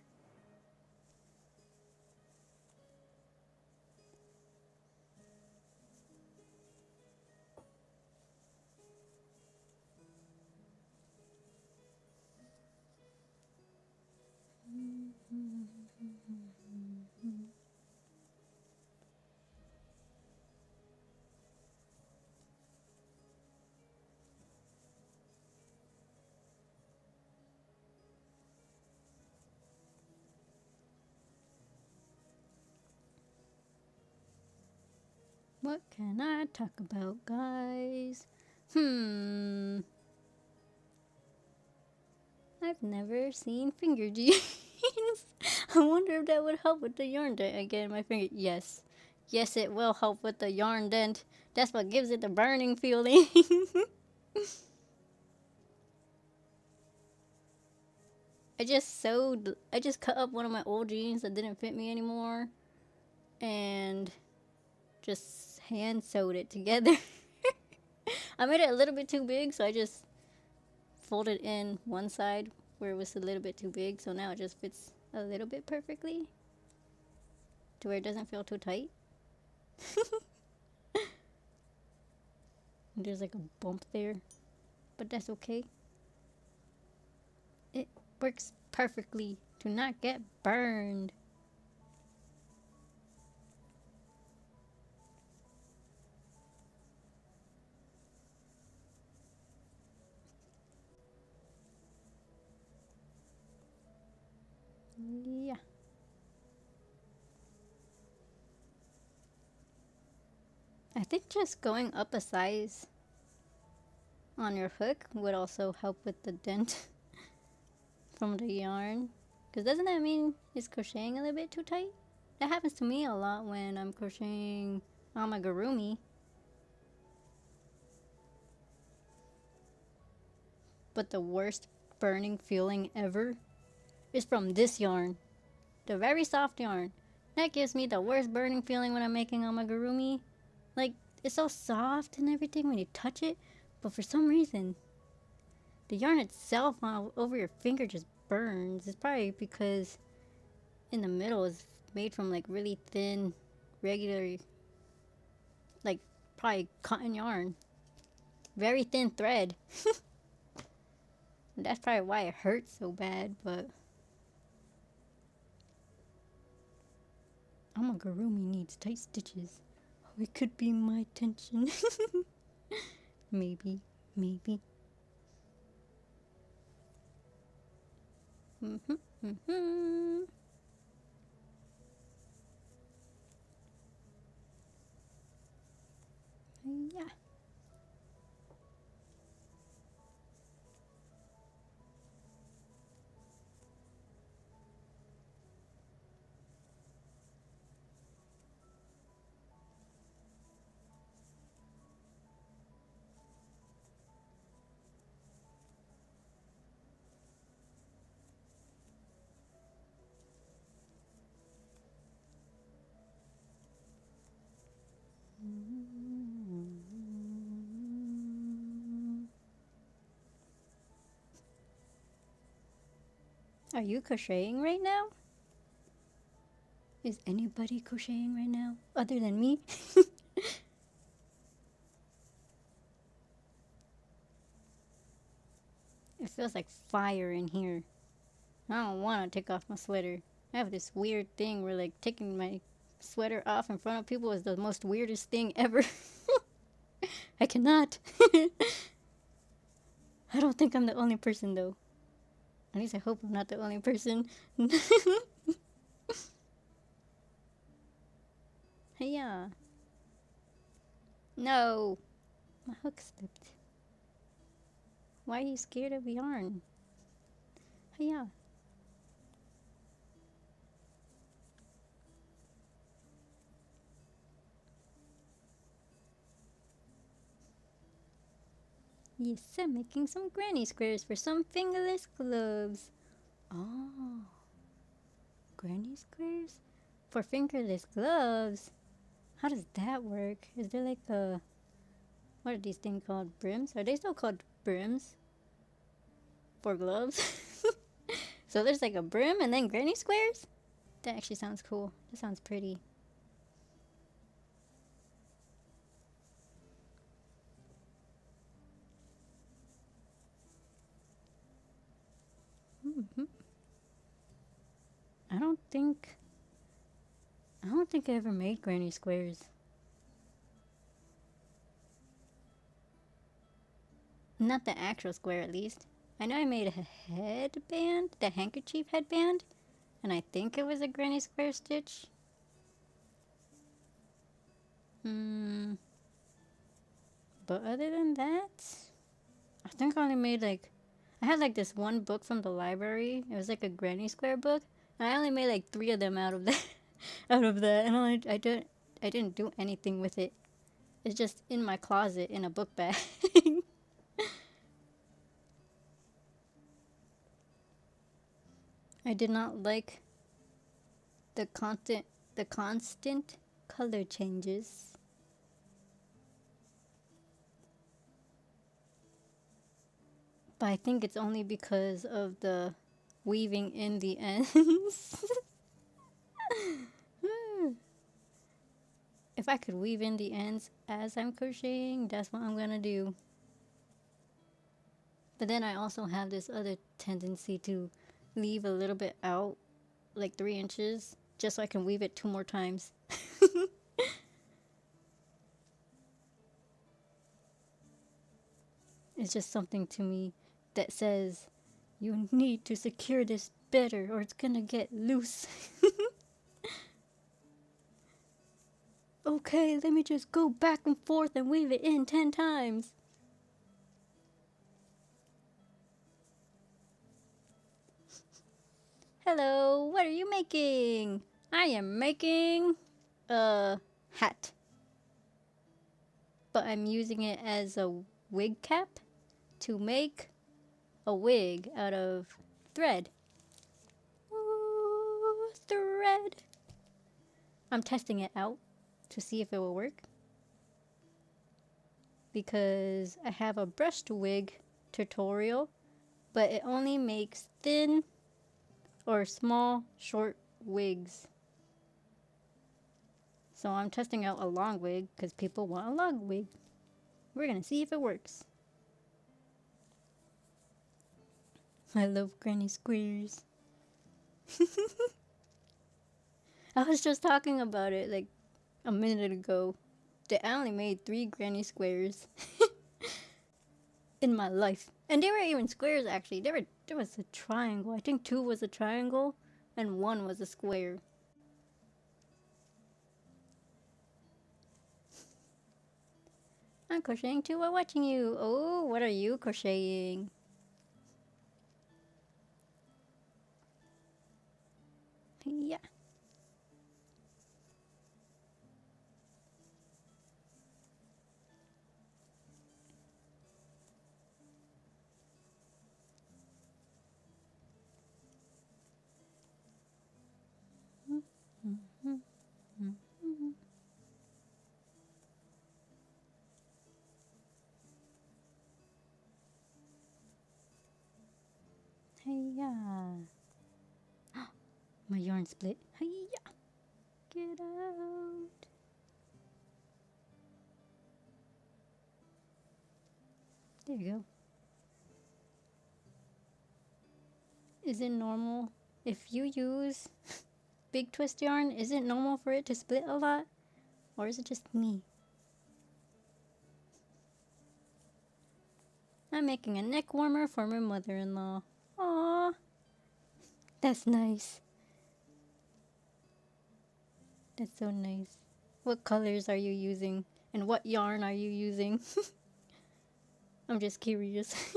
What can I talk about, guys? I've never seen finger jeans. I wonder if that would help with the yarn dent again. My finger, yes. Yes, it will help with the yarn dent. That's what gives it the burning feeling. I just cut up one of my old jeans that didn't fit me anymore and just hand sewed it together. I made it a little bit too big, so I just folded in one side where it was a little bit too big, so now it just fits a little bit perfectly to where it doesn't feel too tight. There's like a bump there, but that's okay. It works perfectly to not get burned. Yeah. I think just going up a size on your hook would also help with the dent from the yarn. Because doesn't that mean it's crocheting a little bit too tight? That happens to me a lot when I'm crocheting amigurumi. But the worst burning feeling ever is from this yarn. The very soft yarn. That gives me the worst burning feeling when I'm making amigurumi. Like, it's so soft and everything when you touch it, but for some reason, the yarn itself over your finger just burns. It's probably because in the middle is made from like really thin, regular, like probably cotton yarn. Very thin thread. That's probably why it hurts so bad, but amigurumi needs tight stitches. it could be my tension. Maybe, maybe. Mm-hmm, mm-hmm. Yeah. Are you crocheting right now? Is anybody crocheting right now other than me? It feels like fire in here. I don't want to take off my sweater. I have this weird thing where like taking my sweater off in front of people is the most weirdest thing ever. I cannot. I don't think I'm the only person though. At least I hope I'm not the only person. Yeah. No. My hook slipped. Why are you scared of yarn? Yeah. Yes, I'm making some granny squares for some fingerless gloves. Oh, granny squares? For fingerless gloves? How does that work? Is there like a... What are these things called? Brims? Are they still called brims? For gloves? So there's like a brim and then granny squares? That actually sounds cool. That sounds pretty. Hmm. I don't think... I don't think I ever made granny squares. Not the actual square, at least. I know I made a headband, the handkerchief headband, and I think it was a granny square stitch. Hmm. But other than that, I think I only made like... I had like this one book from the library. It was like a granny square book. And I only made like 3 of them out of that. Out of that, and I didn't do anything with it. It's just in my closet in a book bag. I did not like the constant color changes. But I think it's only because of the weaving in the ends. If I could weave in the ends as I'm crocheting, that's what I'm gonna do. But then I also have this other tendency to leave a little bit out, like 3 inches, just so I can weave it 2 more times. It's just something to me that says, you need to secure this better or it's gonna get loose. Okay, let me just go back and forth and weave it in 10 times. Hello, what are you making? I am making a hat. But I'm using it as a wig cap to make a wig out of thread. Ooh, thread. I'm testing it out to see if it will work. Because I have a brushed wig tutorial, but it only makes thin or small short wigs. So I'm testing out a long wig because people want a long wig. We're gonna see if it works. I love granny squares. I was just talking about it like a minute ago. I only made 3 granny squares in my life. And they were even squares actually. There was a triangle. I think 2 was a triangle and 1 was a square. I'm crocheting too while watching you. Oh, what are you crocheting? Yeah. Hey, yeah. My yarn split. Hey, yeah. Get out. There you go. Is it normal if you use big twist yarn? Is it normal for it to split a lot? Or is it just me? I'm making a neck warmer for my mother-in-law. Aww. That's nice. That's so nice. What colors are you using? And what yarn are you using? I'm just curious.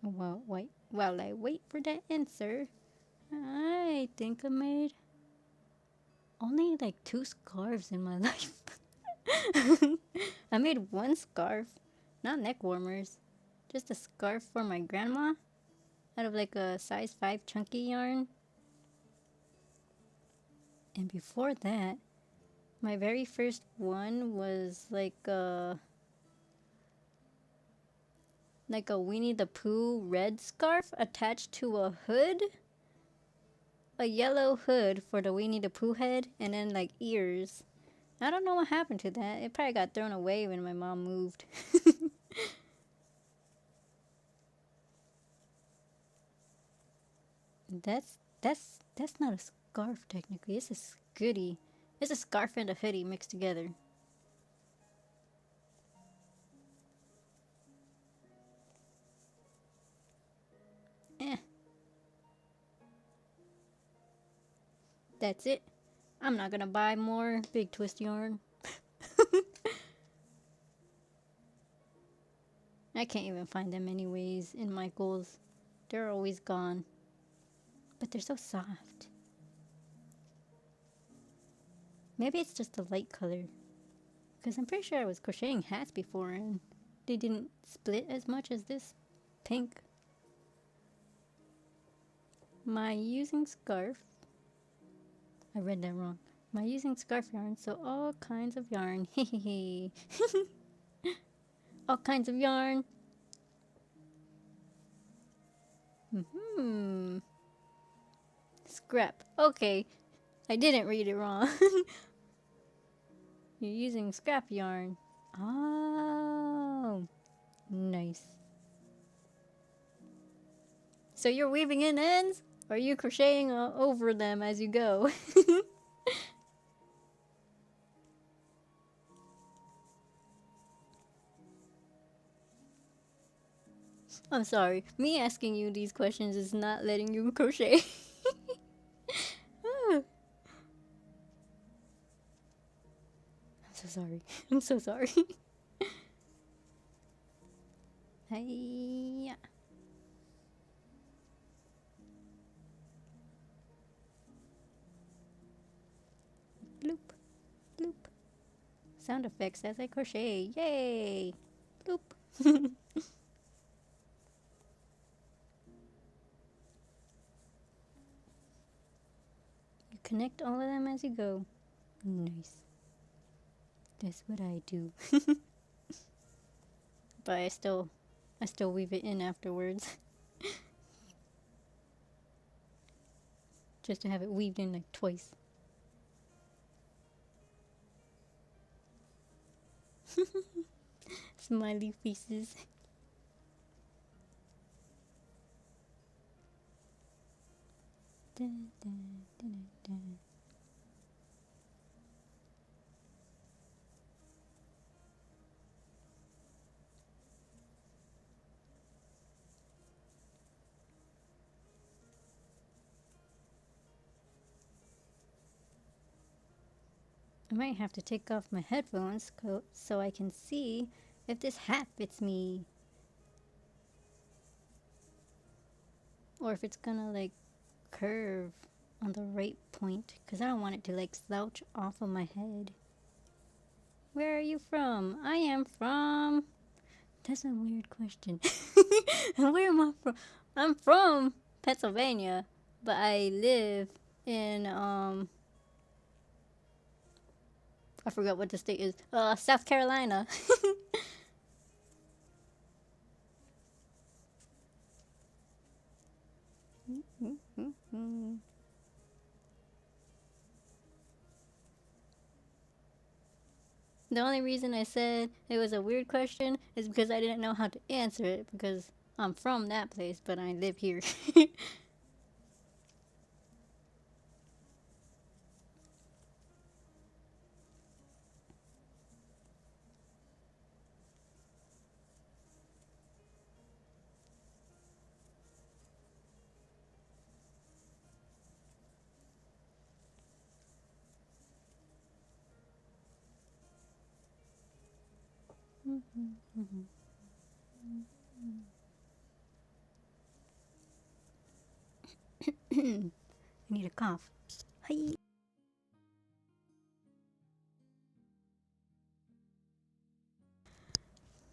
While I wait for that answer, I think I made only like 2 scarves in my life. I made 1 scarf, not neck warmers, just a scarf for my grandma out of like a size 5 chunky yarn. And before that, my very first one was like a Winnie the Pooh red scarf attached to a hood. A yellow hood for the Winnie the Pooh head, and then like ears. I don't know what happened to that. It probably got thrown away when my mom moved. that's not a scarf technically. It's a goodie. It's a scarf and a hoodie mixed together. Eh, that's it. I'm not gonna buy more big twist yarn. I can't even find them anyways in Michael's. They're always gone. But they're so soft. Maybe it's just a light color. Because I'm pretty sure I was crocheting hats before and they didn't split as much as this pink. My using scarf. I read that wrong. My using scarf yarn, so all kinds of yarn. Hehehe. All kinds of yarn. Hmm. Scrap. Okay. I didn't read it wrong. You're using scrap yarn. Oh. Nice. So you're weaving in ends? Or are you crocheting over them as you go? I'm sorry. Me asking you these questions is not letting you crochet. I'm so sorry. I'm so sorry. Hey. Bloop. Bloop. Sound effects as I crochet. Yay. Bloop. You connect all of them as you go. Nice. That's what I do. But I still weave it in afterwards. Just to have it weaved in like twice. Smiley faces. I might have to take off my headphones so I can see if this hat fits me. Or if it's gonna like curve on the right point. Because I don't want it to like slouch off of my head. Where are you from? I am from... That's a weird question. Where am I from? I'm from Pennsylvania. But I live in, I forgot what the state is. South Carolina. The only reason I said it was a weird question is because I didn't know how to answer it because I'm from that place, but I live here. I need a cough. Hi.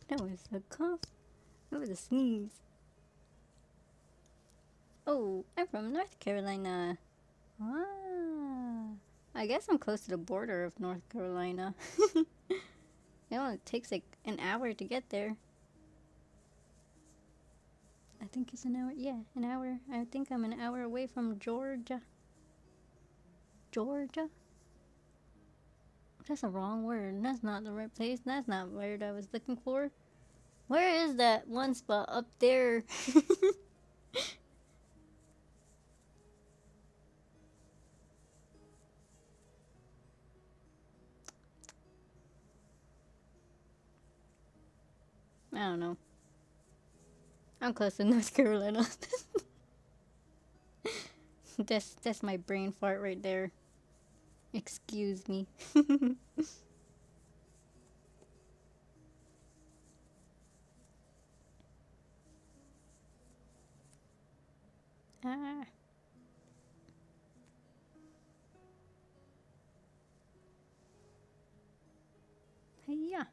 That was a cough. That was a sneeze. Oh, I'm from North Carolina. Ah. I guess I'm close to the border of North Carolina. It only takes like an hour to get there. I think it's an hour. Yeah, an hour. I think I'm an hour away from Georgia. Georgia? That's a wrong word. That's not the right place. That's not the word I was looking for. Where is that one spot up there? I don't know. I'm close to North Carolina. That's my brain fart right there. Excuse me. Ah. Yeah.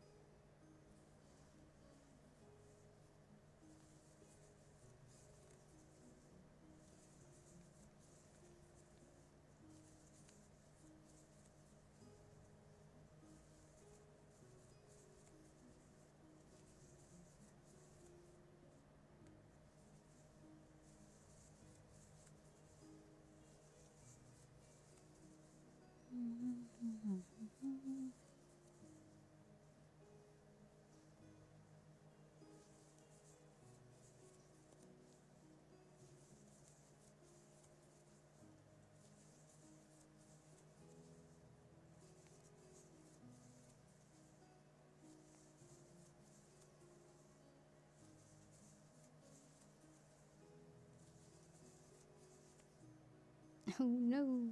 Oh no.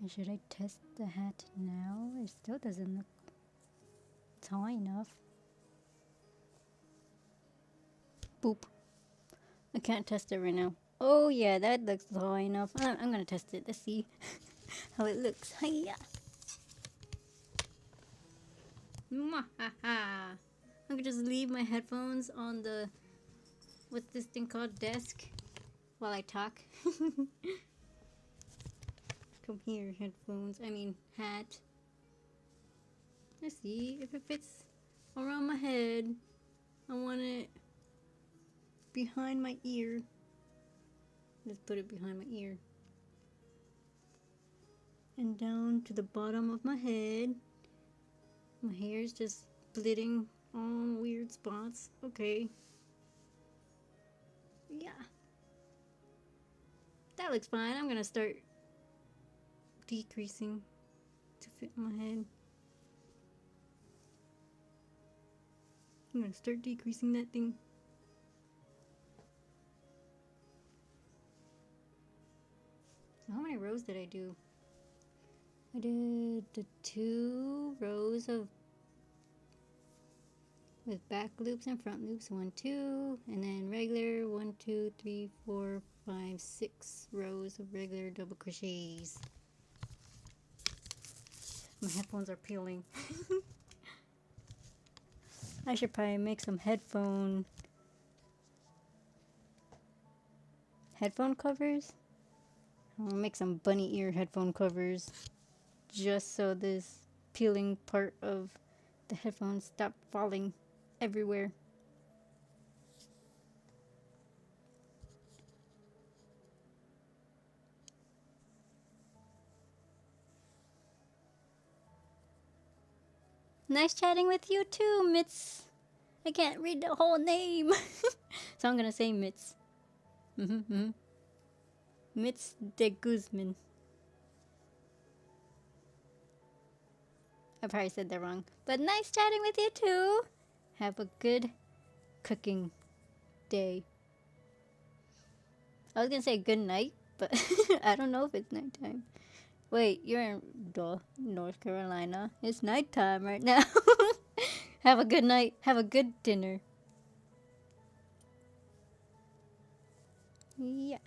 Should I test the hat now? It still doesn't look tall enough. Boop. I can't test it right now. Oh yeah, that looks tall enough. I'm gonna test it. Let's see how it looks. Hiya. I could just leave my headphones on the, what's this thing called, desk, while I talk. Come here, headphones. I mean, hat. Let's see if it fits around my head. I want it behind my ear. Let's put it behind my ear. And down to the bottom of my head. My hair is just splitting weird spots. Okay. Yeah. That looks fine. I'm gonna start decreasing to fit my head. I'm gonna start decreasing that thing. So how many rows did I do? I did the 2 rows of with back loops and front loops, 1, 2, and then regular 1, 2, 3, 4, 5, 6 rows of regular double crochets. My headphones are peeling. I should probably make some headphone covers. I'll make some bunny ear headphone covers just so this peeling part of the headphones stop falling everywhere. Nice chatting with you too, Mitz. I can't read the whole name. So I'm gonna say Mitz. Mitz de Guzman. I probably said that wrong. But nice chatting with you too. Have a good cooking day. I was gonna say good night, but I don't know if it's nighttime. Wait, you're in North Carolina. It's nighttime right now. Have a good night. Have a good dinner. Yeah.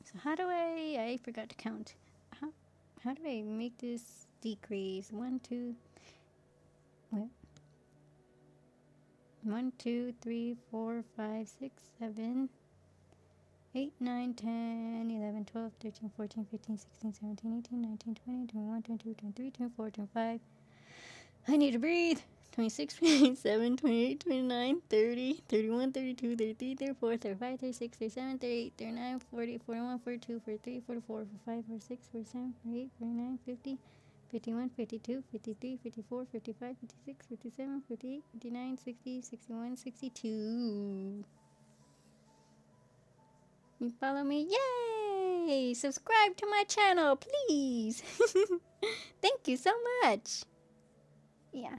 So how do I forgot to count. How do I make this decrease? 1, 2, wait. 1, 2, 3, 4, 5, 6, 7, 8, 9, 10, 11, 12, 13, 14, 15, 16, 17, 18, 19, 20, 21, 22, 23, 24, 25. I need to breathe. 26, 27, 28, 29, 30, 31, 32, 33, 34, 35, 36, 37, 38, 39, 40, 41, 42, 43, 44, 45, 46, 47, 48, 49, 50, 51, 52, 53, 54, 55, 56, 57, 58, 59, 60, 61, 62. You follow me? Yay! Subscribe to my channel, please. Thank you so much. Yeah.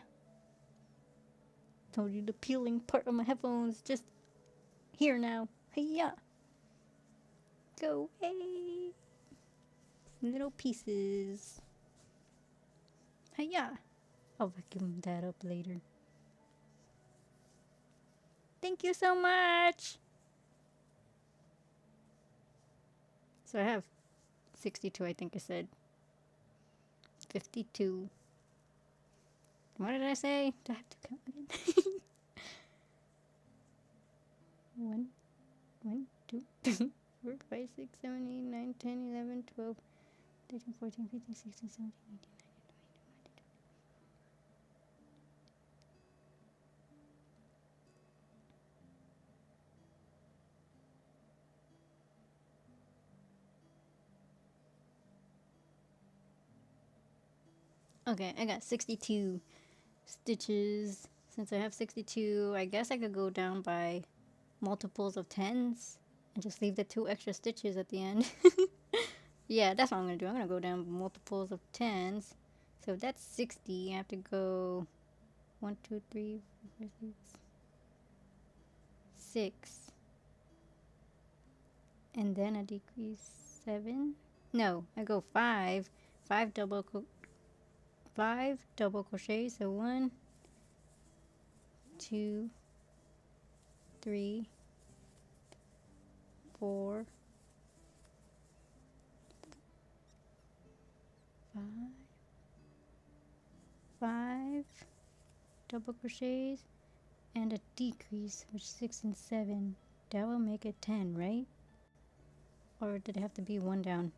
Told you the peeling part of my headphones just here now. Hiya! Go away! Little pieces. Hiya! I'll vacuum that up later. Thank you so much! So I have 62, I think I said. 52. What did I say? Do I have to count again? 1, 1, 2, 3, 4, 5, 6, 7, 8, 9, 10, 11, 12, 13, 14, 15, 16, 17, 18, 19, 20. Okay, I got 62 stitches. Since I have 62, I guess I could go down by multiples of 10s and just leave the 2 extra stitches at the end. Yeah, that's what I'm going to do. I'm going to go down multiples of 10s. So if that's 60, I have to go 1, 2, 3, 4, 5, 6. And then I decrease 7. No, I go 5. 5 double crochets. So 1, 2, 3, 4, 5, 5 double crochets and a decrease, which 6 and 7. That will make it 10, right? Or did it have to be 1 down?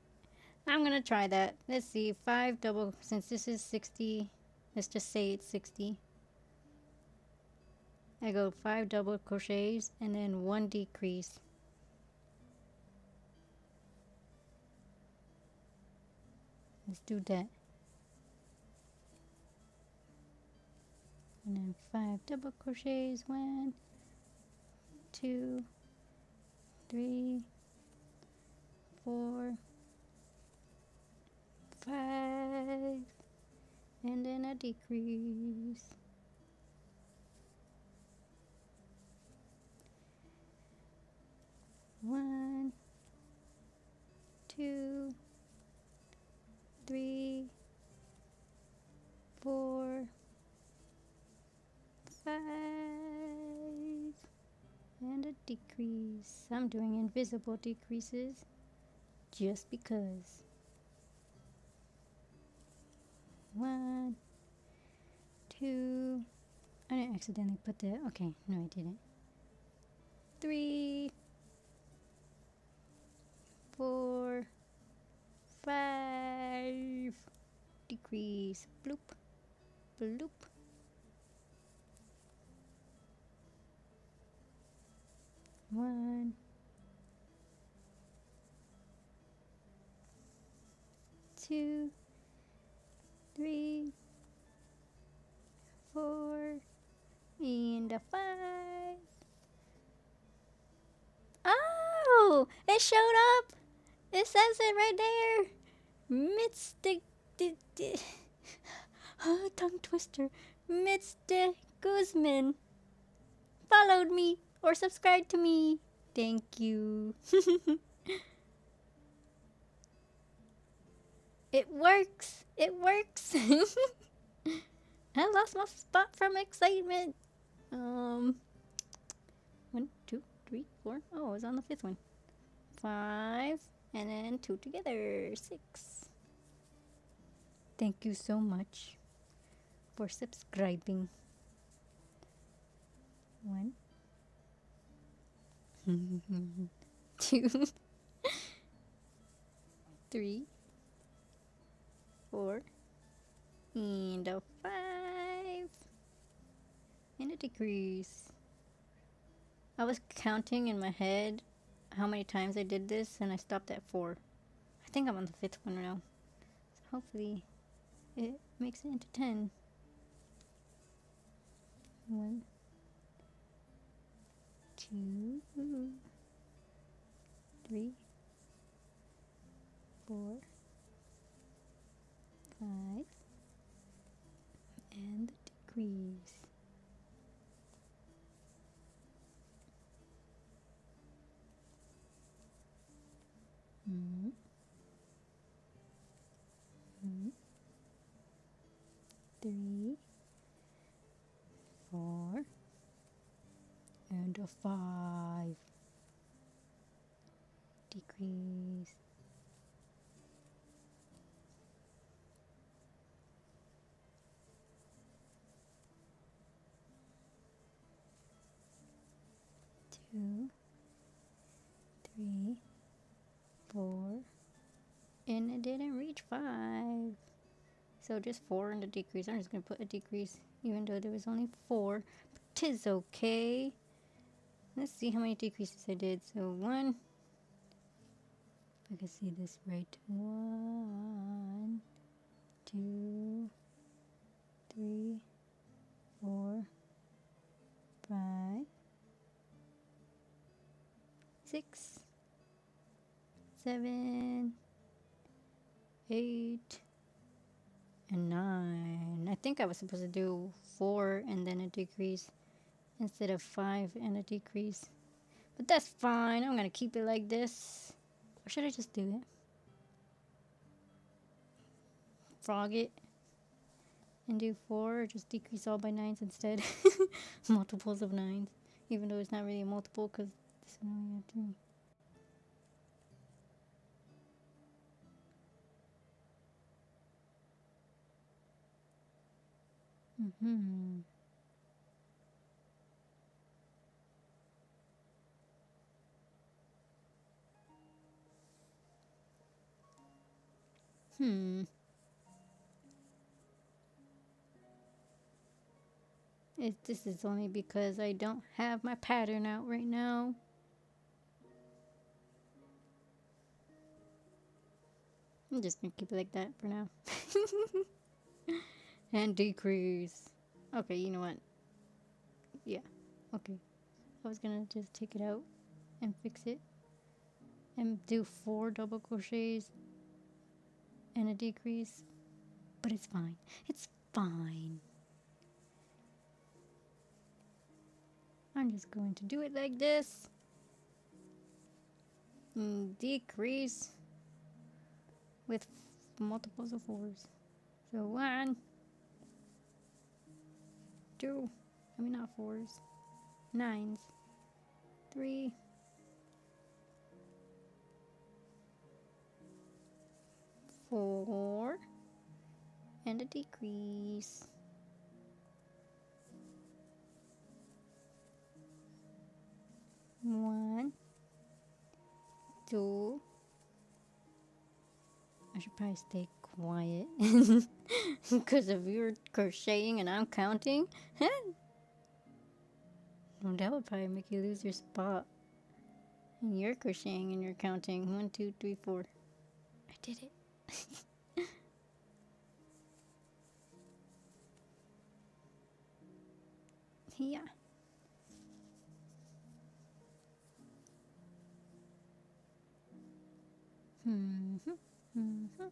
I'm gonna try that. Let's see, 5 double, since this is 60, let's just say it's 60. I go 5 double crochets and then 1 decrease. Let's do that. And then 5 double crochets. 1, 2, 3, 4, 5, and then a decrease. 1, 2, 3, 4, 5, and a decrease. I'm doing invisible decreases just because. 1, 2, I didn't accidentally put that. Okay, no, I didn't. 3, 4, 5, decrease. Bloop, bloop. 1, 2, 3, 4, and a 5. Oh, it showed up. It says it right there. Mr. Oh, tongue twister. Mr. Guzman followed me or subscribed to me. Thank you. It works. It works. I lost my spot from excitement. 1, 2, 3, 4. Oh, I was on the 5th one. 5, and then 2 together. 6. Thank you so much for subscribing. 1, 2, 3, 4, and a 5, and a decrease. I was counting in my head how many times I did this, and I stopped at 4. I think I'm on the 5th one now. So hopefully it makes it into 10. 1, 2, 3, 4, 5, and the decrease. 3, 4, and a 5. Decrease. 2, 3, 4, and it didn't reach 5. So just 4 and a decrease. I'm just going to put a decrease even though there was only 4. But 'tis okay. Let's see how many decreases I did. So 1, if I can see this right. 1, 2, 3, 4, 5, 6, 7, 8, and 9. I think I was supposed to do 4 and then a decrease instead of 5 and a decrease. But that's fine. I'm going to keep it like this. Or should I just do it? Frog it and do 4 or just decrease all by 9s instead. Multiples of 9s. Even though it's not really a multiple because this one only have 3. This is only because I don't have my pattern out right now. I'm just gonna keep it like that for now. And decrease. Okay, you know what? Yeah. Okay. I was gonna just take it out and fix it and do 4 double crochets and a decrease, but it's fine. It's fine. I'm just going to do it like this. And decrease with multiples of 4s. So 1, 2, I mean not 4s, 9s, 3, 4, and a decrease. 1, 2. I should probably stay quiet because if you're crocheting and I'm counting, well, that would probably make you lose your spot. And you're crocheting and you're counting 1, 2, 3, 4. I did it. Yeah. Mm-hmm. Mm-hmm.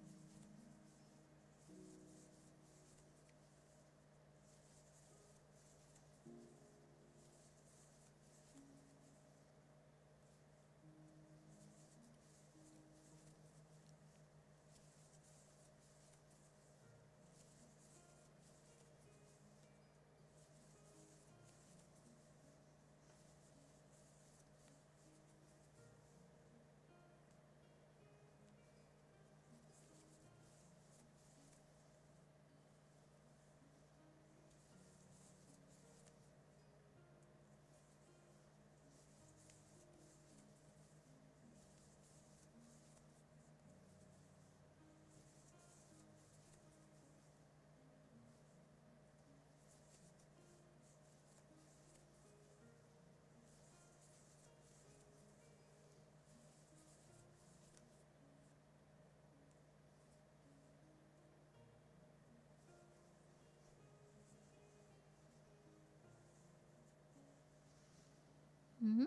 Mm-hmm.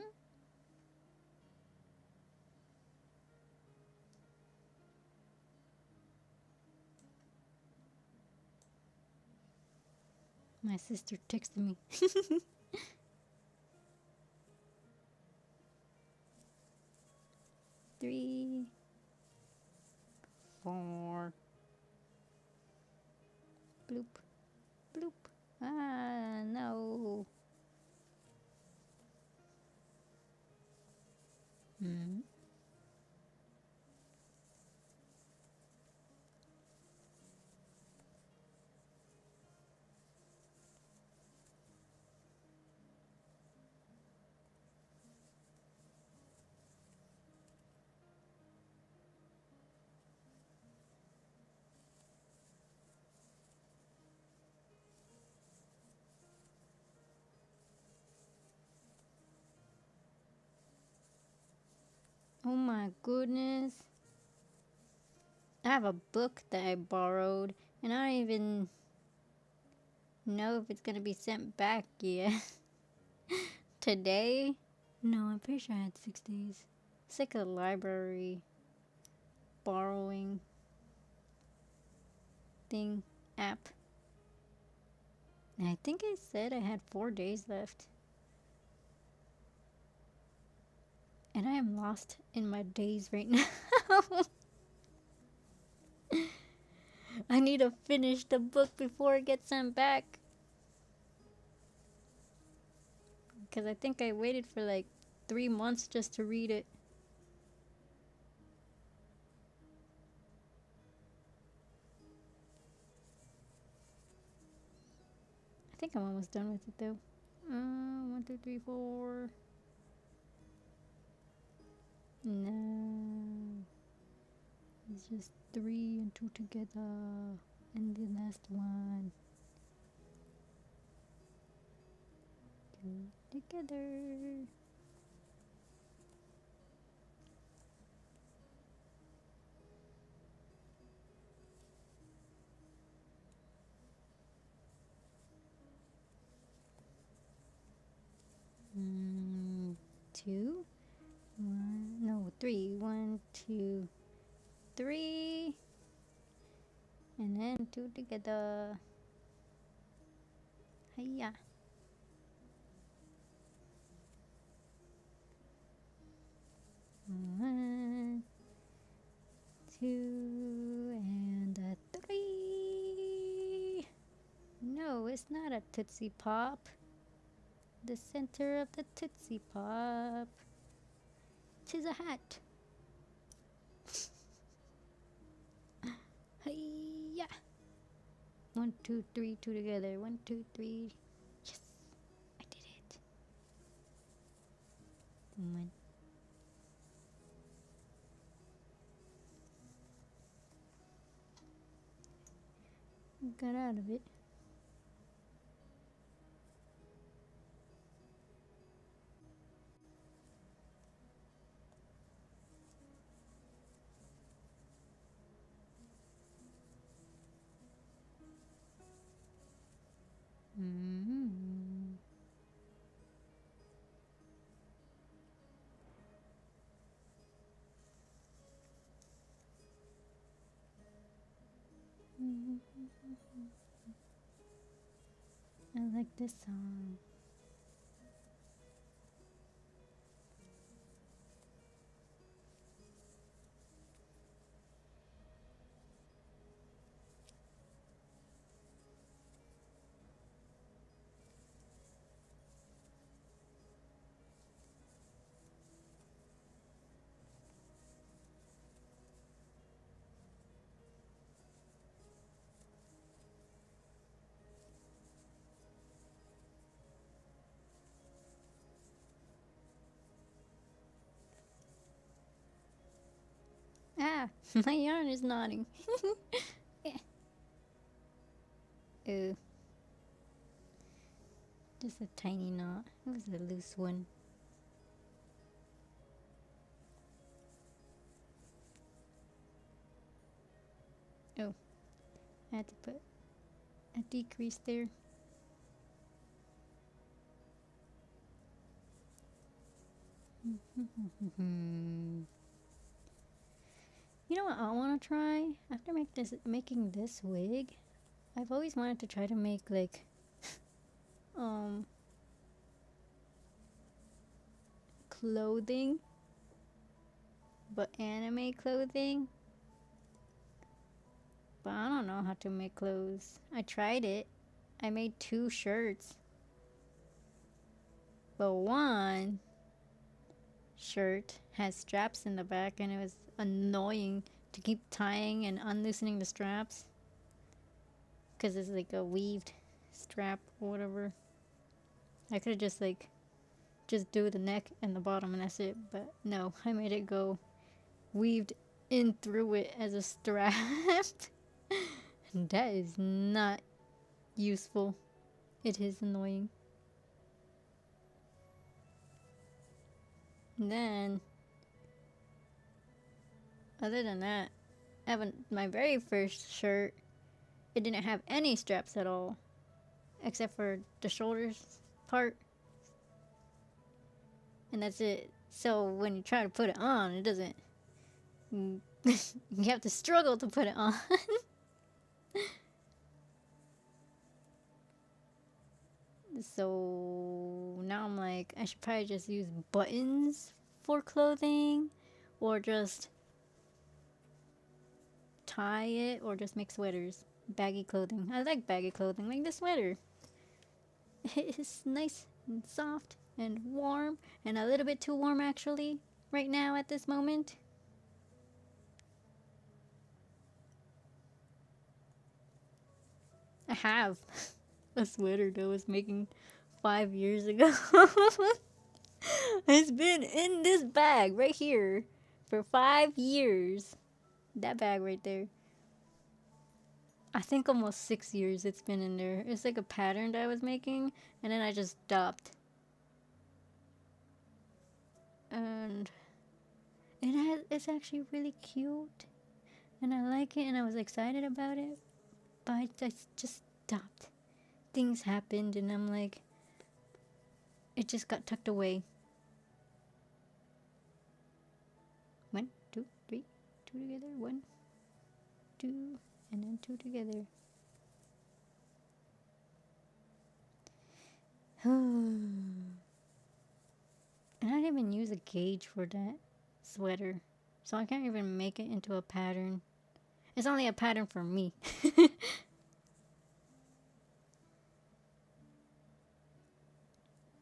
My sister texted me. 3, 4. Bloop. Bloop. Ah, no. Mm. Oh my goodness. I have a book that I borrowed, and I don't even know if it's gonna be sent back yet. Today? No, I'm pretty sure I had 6 days. It's like a library borrowing thing app. And I think I said I had 4 days left. And I am lost in my days right now. I need to finish the book before it gets sent back. Because I think I waited for like 3 months just to read it. I think I'm almost done with it though. 1, 2, 3, 4. No. It's just 3 and 2 together. And the last one. 2 together. 2. 1, no, 3. 1, 2, 3. And then 2 together. Hiya. 1, 2, and a 3. No, it's not a Tootsie Pop. The center of the Tootsie Pop. 'Tis a hat. Hiya. 1, 2, 3, 2 together. 1, 2, 3. Yes, I did it. 1. Got out of it. Mm-hmm. I like this song. Ah, my yarn is knotting. Yeah. Ooh, just a tiny knot. It was a loose one. Oh, I had to put a decrease there. You know what I want to try? After making this wig, I've always wanted to try to make like clothing, but anime clothing. But I don't know how to make clothes. I tried it. I made 2 shirts. But one shirt has straps in the back and it was annoying to keep tying and unloosening the straps. Because it's like a weaved strap or whatever. I could have just do the neck and the bottom and that's it. But no, I made it go weaved in through it as a strap. That is not useful. It is annoying. And then, other than that, my very first shirt, it didn't have any straps at all, except for the shoulders part. And that's it. So when you try to put it on, it doesn't. You have to struggle to put it on. So now I'm like, I should probably just use buttons for clothing, or just tie it, or just make sweaters. Baggy clothing. I like baggy clothing, like this sweater. It's nice and soft and warm, and a little bit too warm actually, right now at this moment. I have a sweater that I was making 5 years ago. It's been in this bag right here for 5 years. That bag right there. I think almost 6 years it's been in there. It's like a pattern that I was making, and then I just stopped. And it's actually really cute, and I like it, and I was excited about it, but I just stopped. Things happened, and I'm like, it just got tucked away. two together. One, two, and then two together. And I didn't even use a gauge for that sweater, so I can't even make it into a pattern. It's only a pattern for me.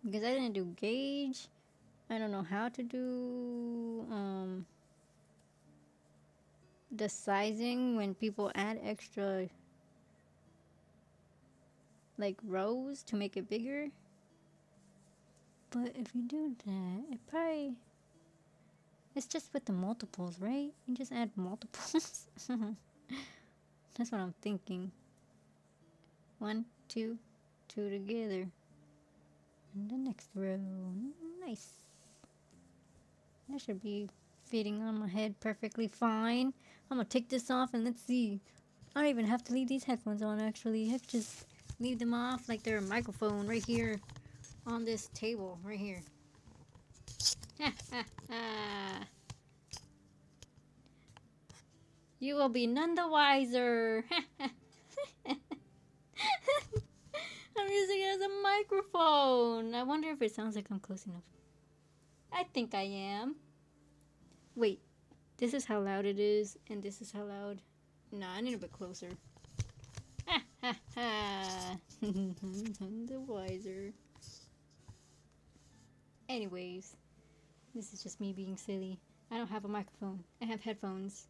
Because I didn't do gauge. I don't know how to do the sizing when people add extra like rows to make it bigger. But if you do that, it's just with the multiples, right? You just add multiples. That's what I'm thinking. One, two, two together. And the next row. Nice. That should be fitting on my head perfectly fine. I'm gonna take this off and let's see. I don't even have to leave these headphones on actually. I could just leave them off like they're a microphone right here on this table right here. You will be none the wiser. I'm using it as a microphone. I wonder if it sounds like I'm close enough. I think I am. Wait, this is how loud it is, and this is how loud. Nah, I need a bit closer. None the wiser. Anyways, this is just me being silly. I don't have a microphone. I have headphones.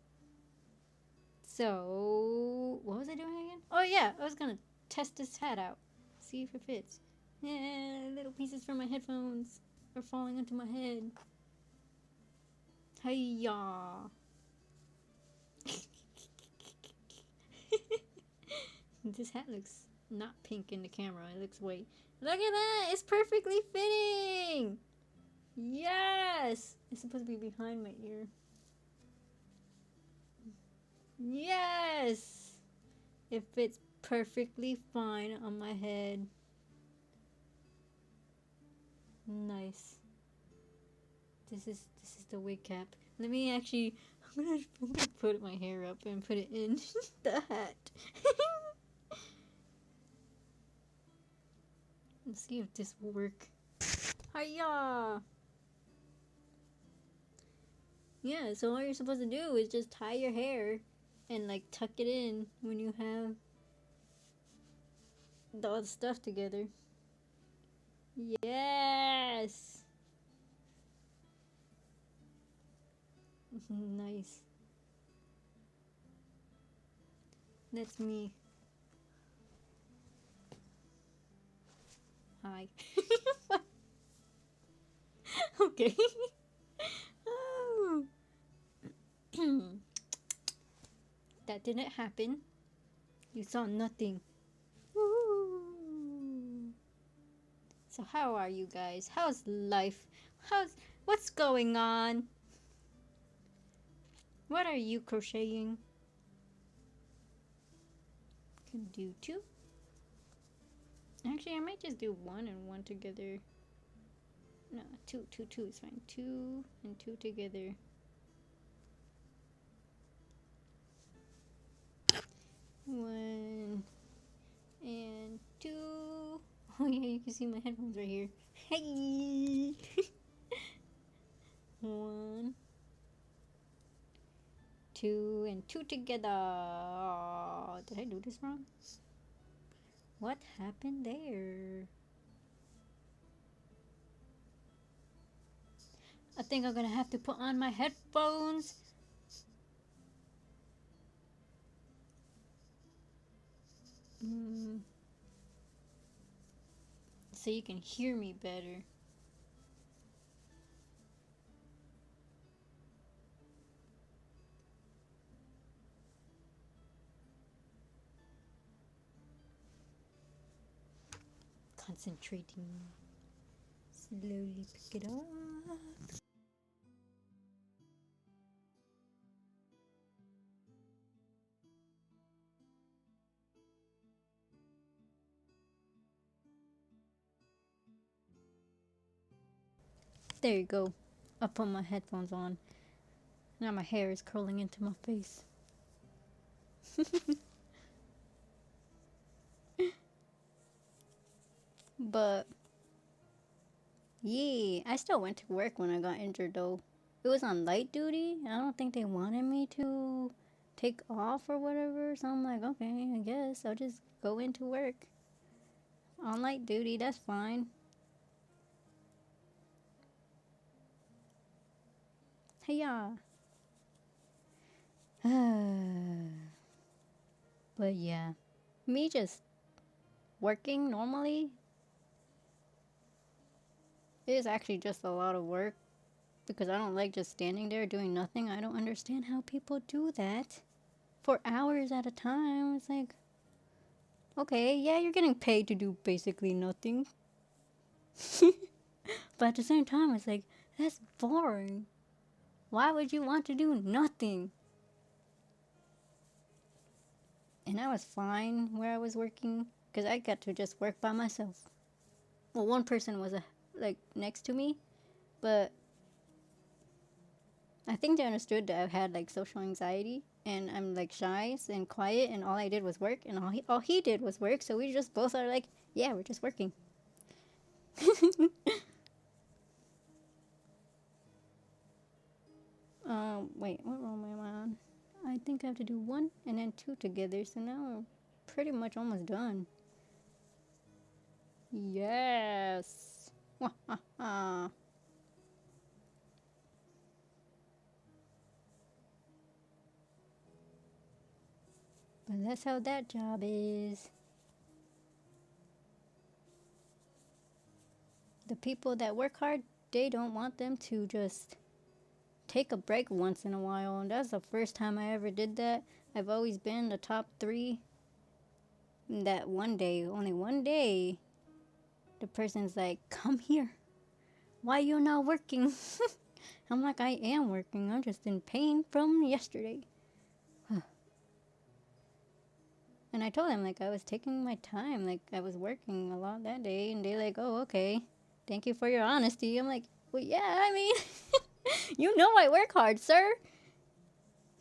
So, what was I doing again? Oh yeah, I was gonna test this hat out. See if it fits. Yeah, little pieces from my headphones are falling onto my head. Hiya! This hat looks not pink in the camera. It looks white. Look at that! It's perfectly fitting! Yes! It's supposed to be behind my ear. Yes! It fits perfectly fine on my head. Nice. This is the wig cap. Let me actually. I'm gonna put my hair up and put it in the hat. Let's see if this will work. Hiya! Yeah, so all you're supposed to do is just tie your hair and like tuck it in when you have all the stuff together. Yes! Nice. That's me. Hi. Okay. Oh. That didn't happen. You saw nothing. Woo. So how are you guys? How's life? What's going on? What are you crocheting? Can do two. Actually, I might just do one and one together. No, two is fine. Two and two together. One and two. Oh yeah, you can see my headphones right here. Hey! One, two, and two together. Oh, did I do this wrong? What happened there? I think I'm gonna have to put on my headphones. So you can hear me better. Concentrating. Slowly pick it up. There you go. I'll put my headphones on. Now my hair is curling into my face. But yeah, I still went to work when I got injured though. It was on light duty. I don't think they wanted me to take off or whatever. So I'm like, okay, I guess I'll just go into work on light duty. That's fine. Hey, yeah. But yeah, me just working normally is actually just a lot of work because I don't like just standing there doing nothing. I don't understand how people do that for hours at a time. It's like, okay, yeah, you're getting paid to do basically nothing. But at the same time, it's like, that's boring. Why would you want to do nothing? And I was fine where I was working because I got to just work by myself. Well, one person was like next to me, but I think they understood that I had like social anxiety and I'm like shy and quiet, and all I did was work, and all he did was work. So we just both are like, yeah, we're just working. Wait, what row am I on? I think I have to do one and then two together. So now we're pretty much almost done. Yes. But that's how that job is. The people that work hard, they don't want them to just take a break once in a while. And that's the first time I ever did that. I've always been the top three. That one day, only one day, the person's like, come here. Why you not working? I'm like, I am working. I'm just in pain from yesterday. And I told them, like, I was taking my time. Like, I was working a lot that day. And they like, oh, okay. Thank you for your honesty. I'm like, well, yeah, I mean, you know I work hard, sir.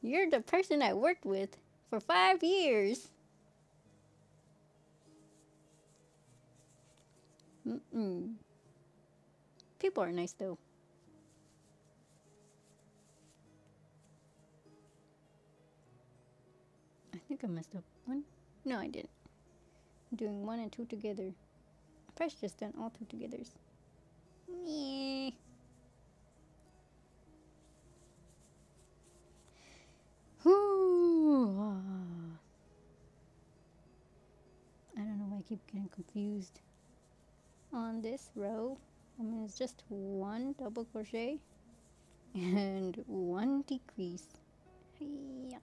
You're the person I worked with for 5 years. Mm-mm. People are nice, though. I think I messed up one. No, I didn't. I'm doing one and two together. I probably just done all two togethers. Yeah. Whew. I don't know why I keep getting confused on this row. I mean, it's just one double crochet and one decrease. Yeah.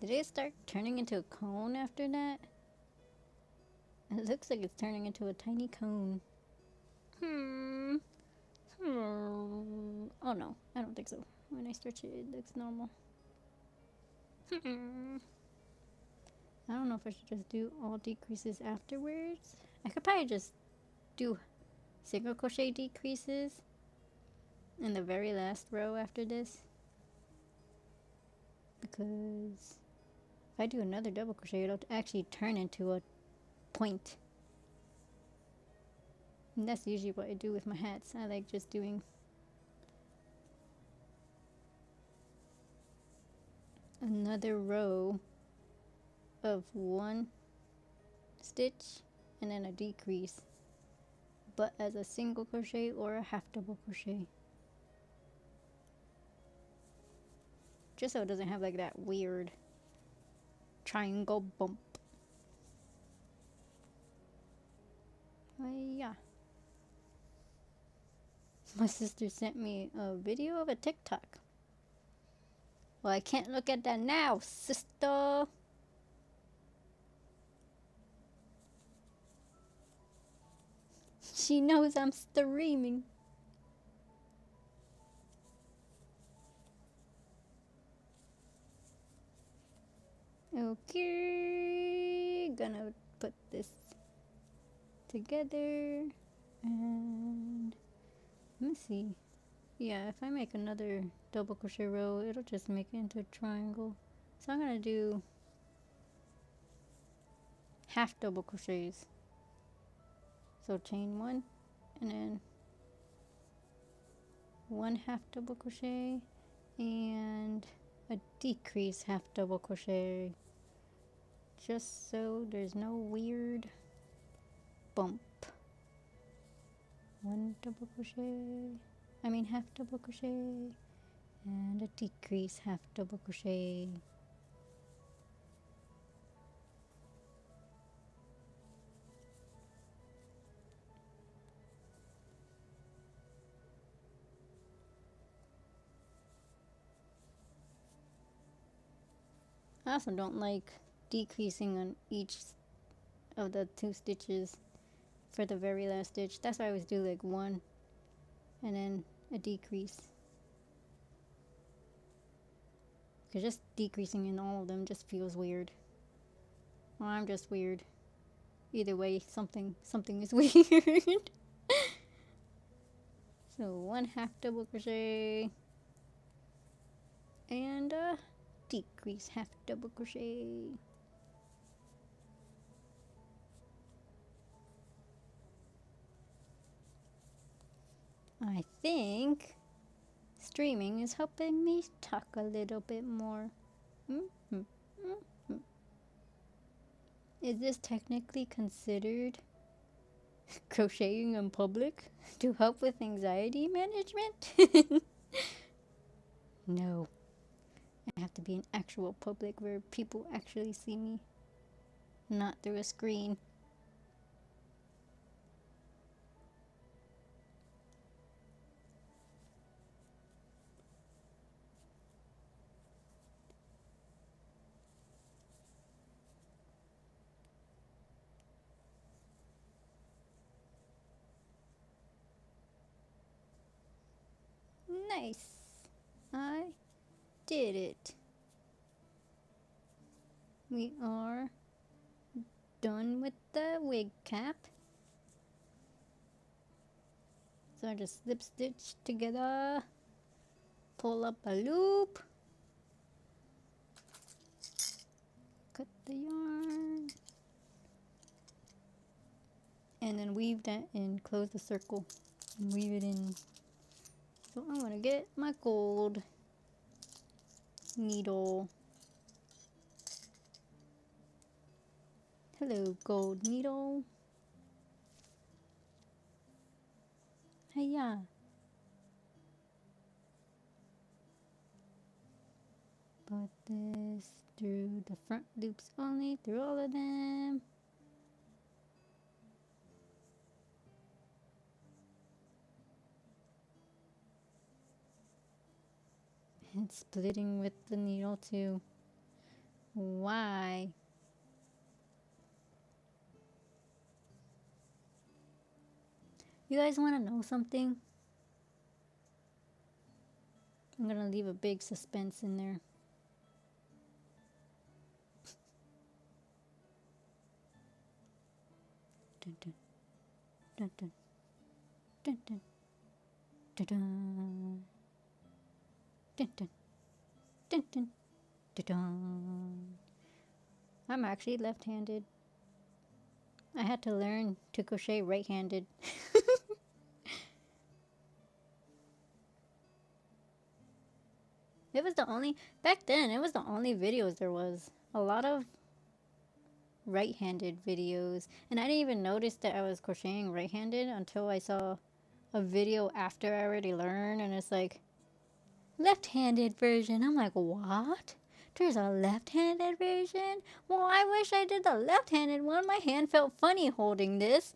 Did it start turning into a cone after that? It looks like it's turning into a tiny cone. Hmm. Oh no, I don't think so. When I stretch it, it looks normal. I don't know if I should just do all decreases afterwards. I could probably just do single crochet decreases in the very last row after this. Because if I do another double crochet, it'll actually turn into a point. And that's usually what I do with my hats. I like just doing another row of one stitch and then a decrease, but as a single crochet or a half double crochet, just so it doesn't have like that weird triangle bump. Yeah. My sister sent me a video of a TikTok. Well, I can't look at that now, sister. She knows I'm streaming. Okay, gonna put this together and let me see. Yeah, if I make another double crochet row, it'll just make it into a triangle. So I'm gonna do half double crochets. So chain one and then one half double crochet and a decrease half double crochet, just so there's no weird bump. One double crochet, half double crochet and a decrease half double crochet. I also don't like decreasing on each of the two stitches for the very last stitch. That's why I always do like one and then a decrease, because just decreasing in all of them just feels weird. Well, I'm just weird. Either way, something is weird. So one half double crochet and a decrease half double crochet. I think streaming is helping me talk a little bit more. Is this technically considered crocheting in public to help with anxiety management? No. I have to be in actual public where people actually see me, not through a screen. Nice. I did it. We are done with the wig cap. So I just slip stitch together, pull up a loop, cut the yarn, and then weave that in, close the circle, and weave it in. So I'm gonna get my gold needle. Hello, gold needle. Hiya. Put this through the front loops only, through all of them. And splitting with the needle too. Why? You guys want to know something? I'm gonna leave a big suspense in there. Dun, dun, dun, dun, dun, dun, dun, dun, dun, dun, dun, dun, dun, dun. I'm actually left-handed. I had to learn to crochet right-handed. It was the only, back then, it was the only videos there was. A lot of right-handed videos. And I didn't even notice that I was crocheting right-handed until I saw a video after I already learned. And it's like, left-handed version. I'm like, what? There's a left-handed version? Well, I wish I did the left-handed one. My hand felt funny holding this.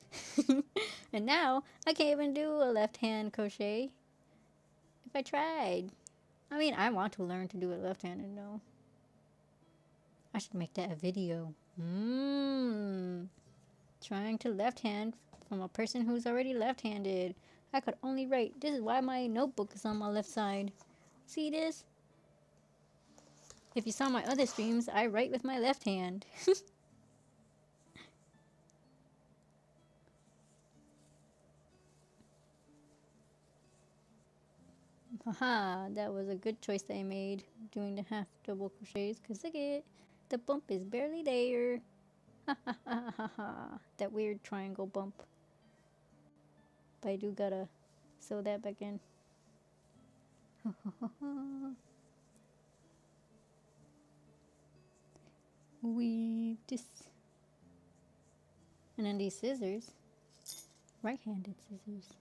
And now, I can't even do a left-hand crochet if I tried. I want to learn to do it left-handed though. I should make that a video. Trying to left-hand from a person who's already left-handed. I could only write. This is why my notebook is on my left side. See this? If you saw my other streams, I write with my left hand. Haha, that was a good choice that I made doing the half double crochets, because look at it, the bump is barely there. Ha ha ha ha ha, that weird triangle bump. But I do gotta sew that back in. Weave this. And then these scissors, right-handed scissors.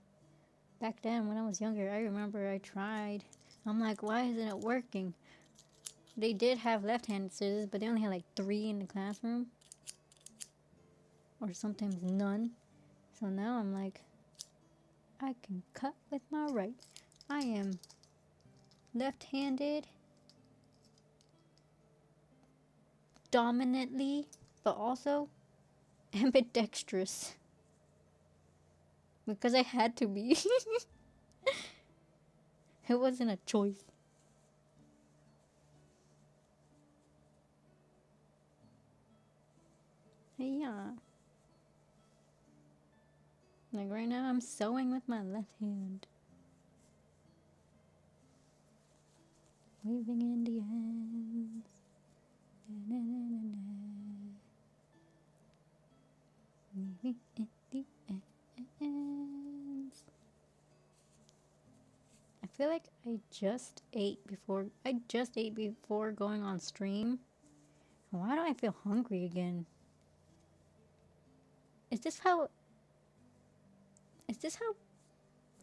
Back then when I was younger, I remember I tried. I'm like, why isn't it working? They did have left-handed scissors, but they only had like 3 in the classroom. Or sometimes none. So now I'm like, I can cut with my right. I am left-handed dominantly, but also ambidextrous. Because I had to be. It wasn't a choice. Yeah. Like right now, I'm sewing with my left hand. Weaving in the ends. Na, na, na, na, na. Weaving in the ends. I feel like I just ate before going on stream. Why do I feel hungry again? Is this how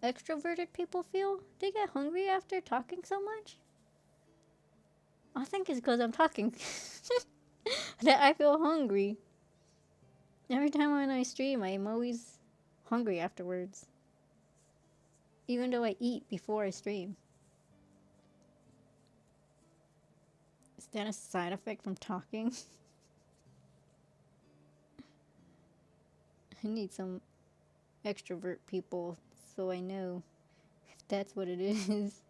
extroverted people feel? They get hungry after talking so much? I think it's because I'm talking that I feel hungry. Every time when I stream, I'm always hungry afterwards. Even though I eat before I stream. Is that a side effect from talking? I need some extrovert people so I know if that's what it is.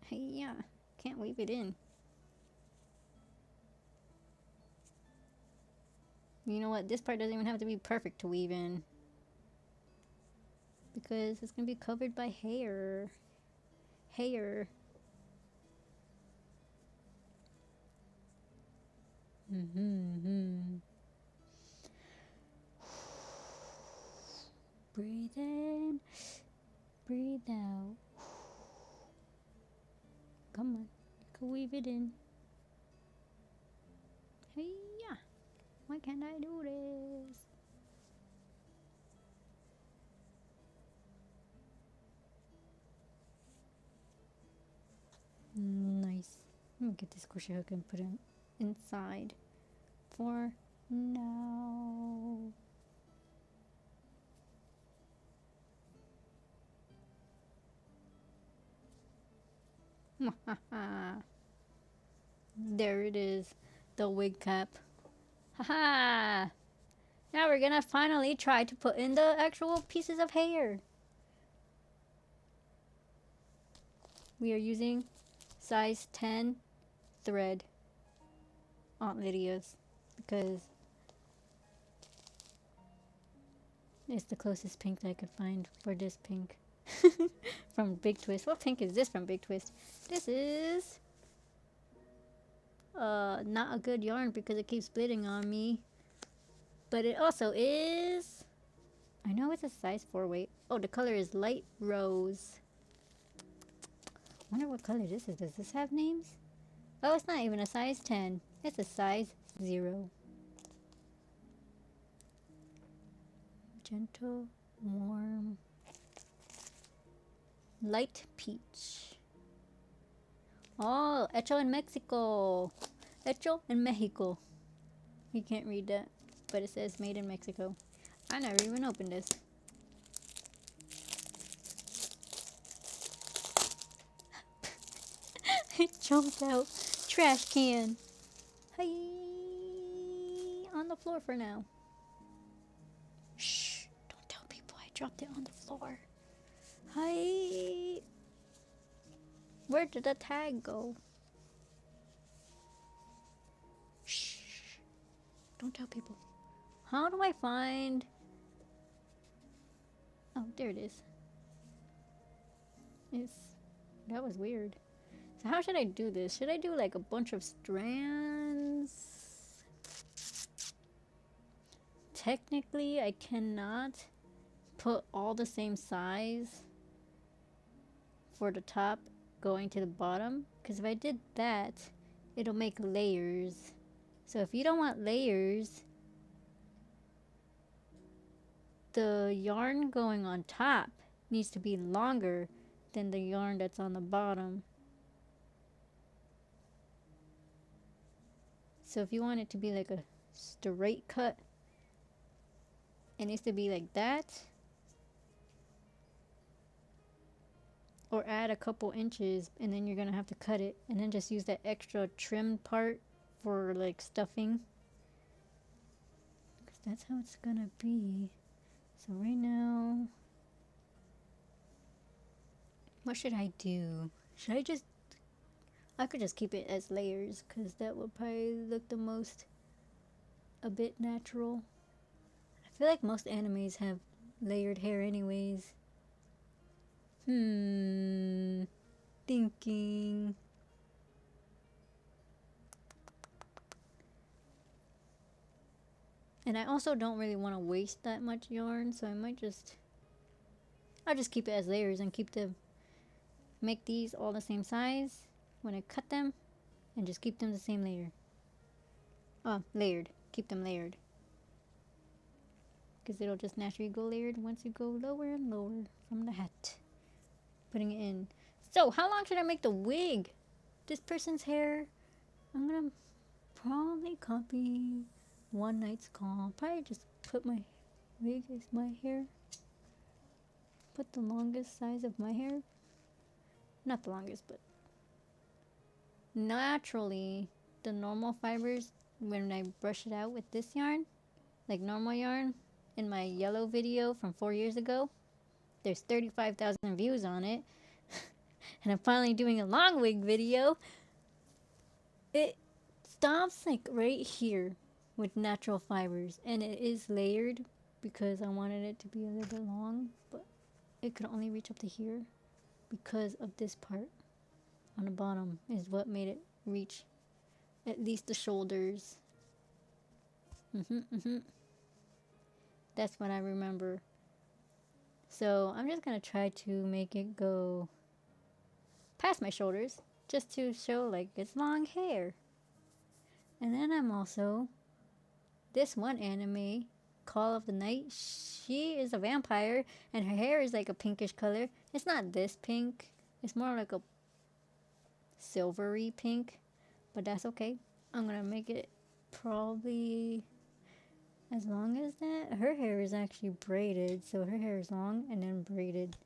Hey, yeah, can't weave it in. You know what? This part doesn't even have to be perfect to weave in. Because it's going to be covered by hair. Hair. Breathe in. Breathe out. Come on. You can weave it in. Hey, yeah. Why can't I do this? Nice. Let me get this crochet hook and put it inside for now. There it is, the wig cap. Haha! Now we're gonna finally try to put in the actual pieces of hair. We are using size 10 thread, Aunt Lydia's, because it's the closest pink that I could find for this pink. From Big Twist. What pink is this from Big Twist? This is not a good yarn because it keeps splitting on me. But it also is, I know it's a size 4 weight. Oh, the color is light rose. Wonder what color this is. Does this have names? Oh, it's not even a size 10. It's a size 0. Gentle, warm, light peach. Oh, hecho en Mexico. Hecho en Mexico. You can't read that, but it says made in Mexico. I never even opened this. It jumped out. Trash can. Hey, on the floor for now. Shh, don't tell people I dropped it on the floor. Hi. Where did the tag go? tell people. How do I find... Oh, there it is. That was weird. So how should I do this? Should I do like a bunch of strands? Technically, I cannot put all the same size for the top going to the bottom, because if I did that, it'll make layers. So if you don't want layers, the yarn going on top needs to be longer than the yarn that's on the bottom. So if you want it to be like a straight cut, it needs to be like that, or add a couple inches, and then you're gonna have to cut it, and then just use that extra trimmed part for like stuffing, because that's how it's gonna be. So right now, what should I do? I could just keep it as layers, because that would probably look the most a bit natural. I feel like most animes have layered hair anyways. Thinking. And I also don't really want to waste that much yarn, so I'll just keep it as layers and make these all the same size when I cut them, and just keep them the same layer. Oh, layered. Keep them layered. Because it'll just naturally go layered once you go lower and lower from the hat. Putting it in. So, how long should I make the wig? This person's hair, I'm gonna probably copy One Night's Call. Probably just put my wig as my hair. Put the longest size of my hair. Not the longest, but naturally, the normal fibers, when I brush it out with this yarn, like normal yarn, in my yellow video from 4 years ago, there's 35,000 views on it. And I'm finally doing a long wig video. It stops like right here with natural fibers, and it is layered because I wanted it to be a little bit long, but it could only reach up to here because of this part on the bottom is what made it reach at least the shoulders. That's what I remember. So I'm just gonna try to make it go past my shoulders, just to show like it's long hair. And then I'm also, this one anime, Call of the Night, she is a vampire and her hair is like a pinkish color. It's not this pink, it's more like a silvery pink, but that's okay. I'm gonna make it probably as long as that. Her hair is actually braided, so her hair is long and then braided.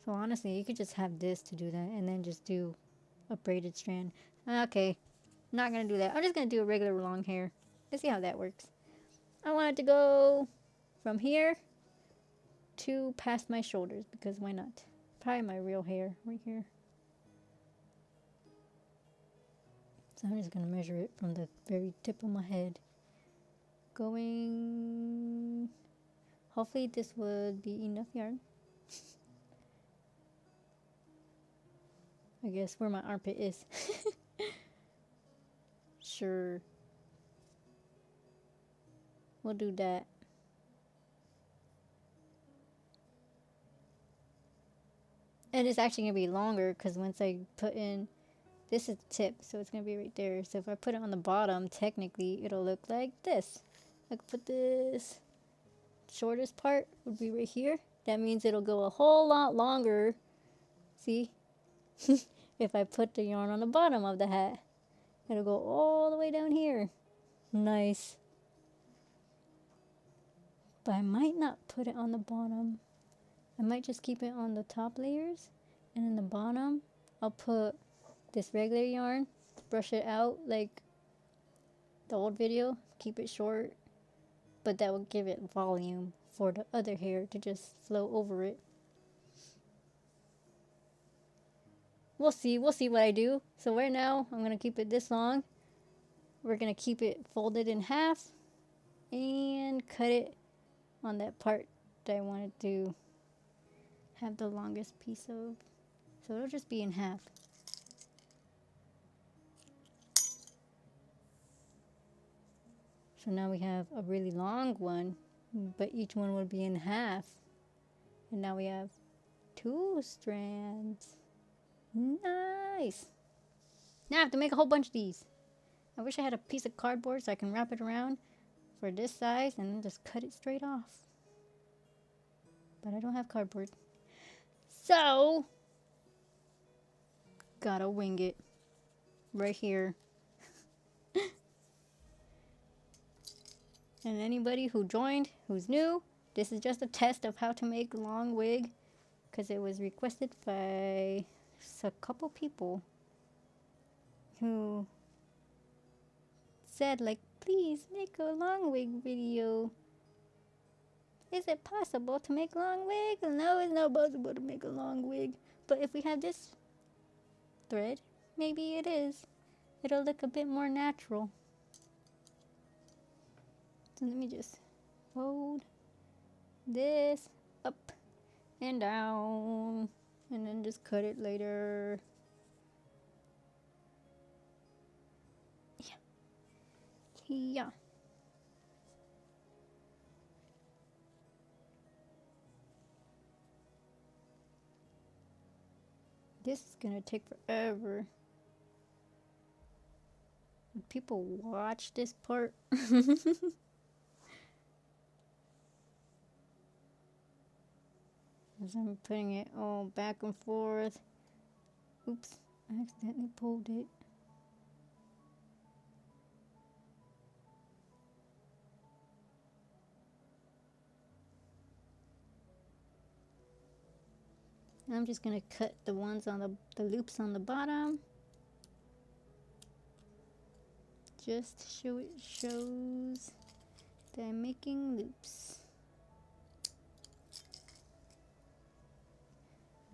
So honestly, you could just have this to do that and then just do a braided strand. Okay, not gonna do that. I'm just gonna do a regular long hair. Let's see how that works. I want it to go from here to past my shoulders, because why not? Probably my real hair right here. So I'm just gonna measure it from the very tip of my head. Going... Hopefully this would be enough yarn. I guess where my armpit is. Sure. We'll do that. And it's actually going to be longer because once I put in... This is the tip, so it's going to be right there. So if I put it on the bottom, technically it'll look like this. I could put this... Shortest part would be right here. That means it'll go a whole lot longer. See? If I put the yarn on the bottom of the hat, it'll go all the way down here. Nice. But I might not put it on the bottom. I might just keep it on the top layers, and in the bottom I'll put this regular yarn, brush it out like the old video, keep it short, but that will give it volume for the other hair to just flow over it. We'll see what I do. So right now I'm gonna keep it this long, we're gonna keep it folded in half and cut it on that part that I wanted to have the longest piece of. So it'll just be in half. So now we have a really long one, but each one would be in half. And now we have 2 strands. Nice. Now I have to make a whole bunch of these. I wish I had a piece of cardboard so I can wrap it around for this size and then just cut it straight off. But I don't have cardboard. So, gotta wing it. Right here. And anybody who joined, who's new, this is just a test of how to make a long wig. Because it was requested by a couple people who said, like, please make a long wig video. Is it possible to make long wig? No, it's not possible to make a long wig. But if we have this thread, maybe it is. It'll look a bit more natural. So let me just fold this up and down. And then just cut it later. Yeah. This is gonna take forever. Would people watch this part? As I'm putting it all back and forth. Oops, I accidentally pulled it. I'm just gonna cut the ones on the loops on the bottom. Just so it shows that I'm making loops.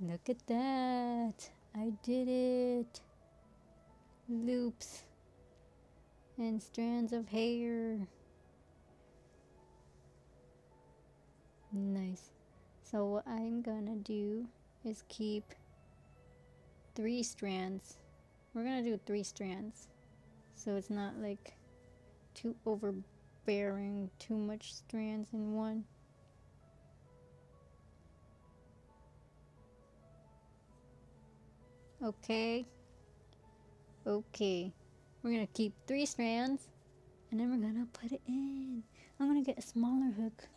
Look at that! I did it! Loops and strands of hair. Nice. So what I'm gonna do is keep 3 strands. We're gonna do 3 strands. So it's not like too overbearing, too much strands in one. Okay. Okay. We're gonna keep 3 strands and then we're gonna put it in. I'm gonna get a smaller hook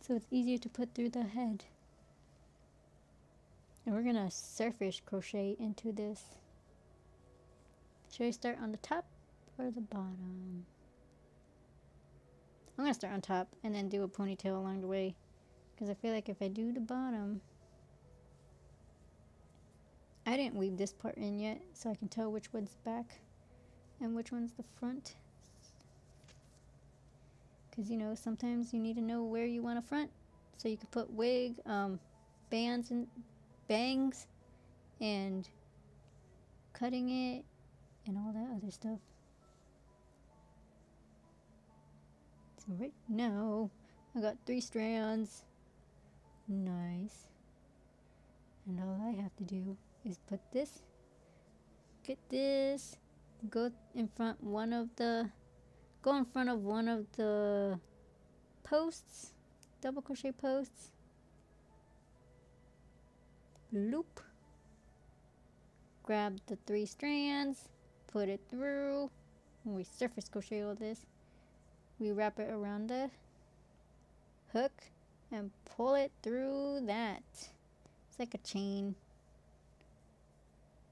so it's easier to put through the head. And we're gonna surface crochet into this. Should I start on the top or the bottom? I'm gonna start on top and then do a ponytail along the way. Because I feel like if I do the bottom, I didn't weave this part in yet, so I can tell which one's back and which one's the front. Because, you know, sometimes you need to know where you want to front. So you can put wig, bands and bangs, and cutting it, and all that other stuff. So right now, I got 3 strands. Nice. And all I have to do is put this, get this, go in front of one of the posts, double crochet posts, loop, grab the 3 strands, put it through. When we surface crochet all this, we wrap it around the hook and pull it through that. It's like a chain.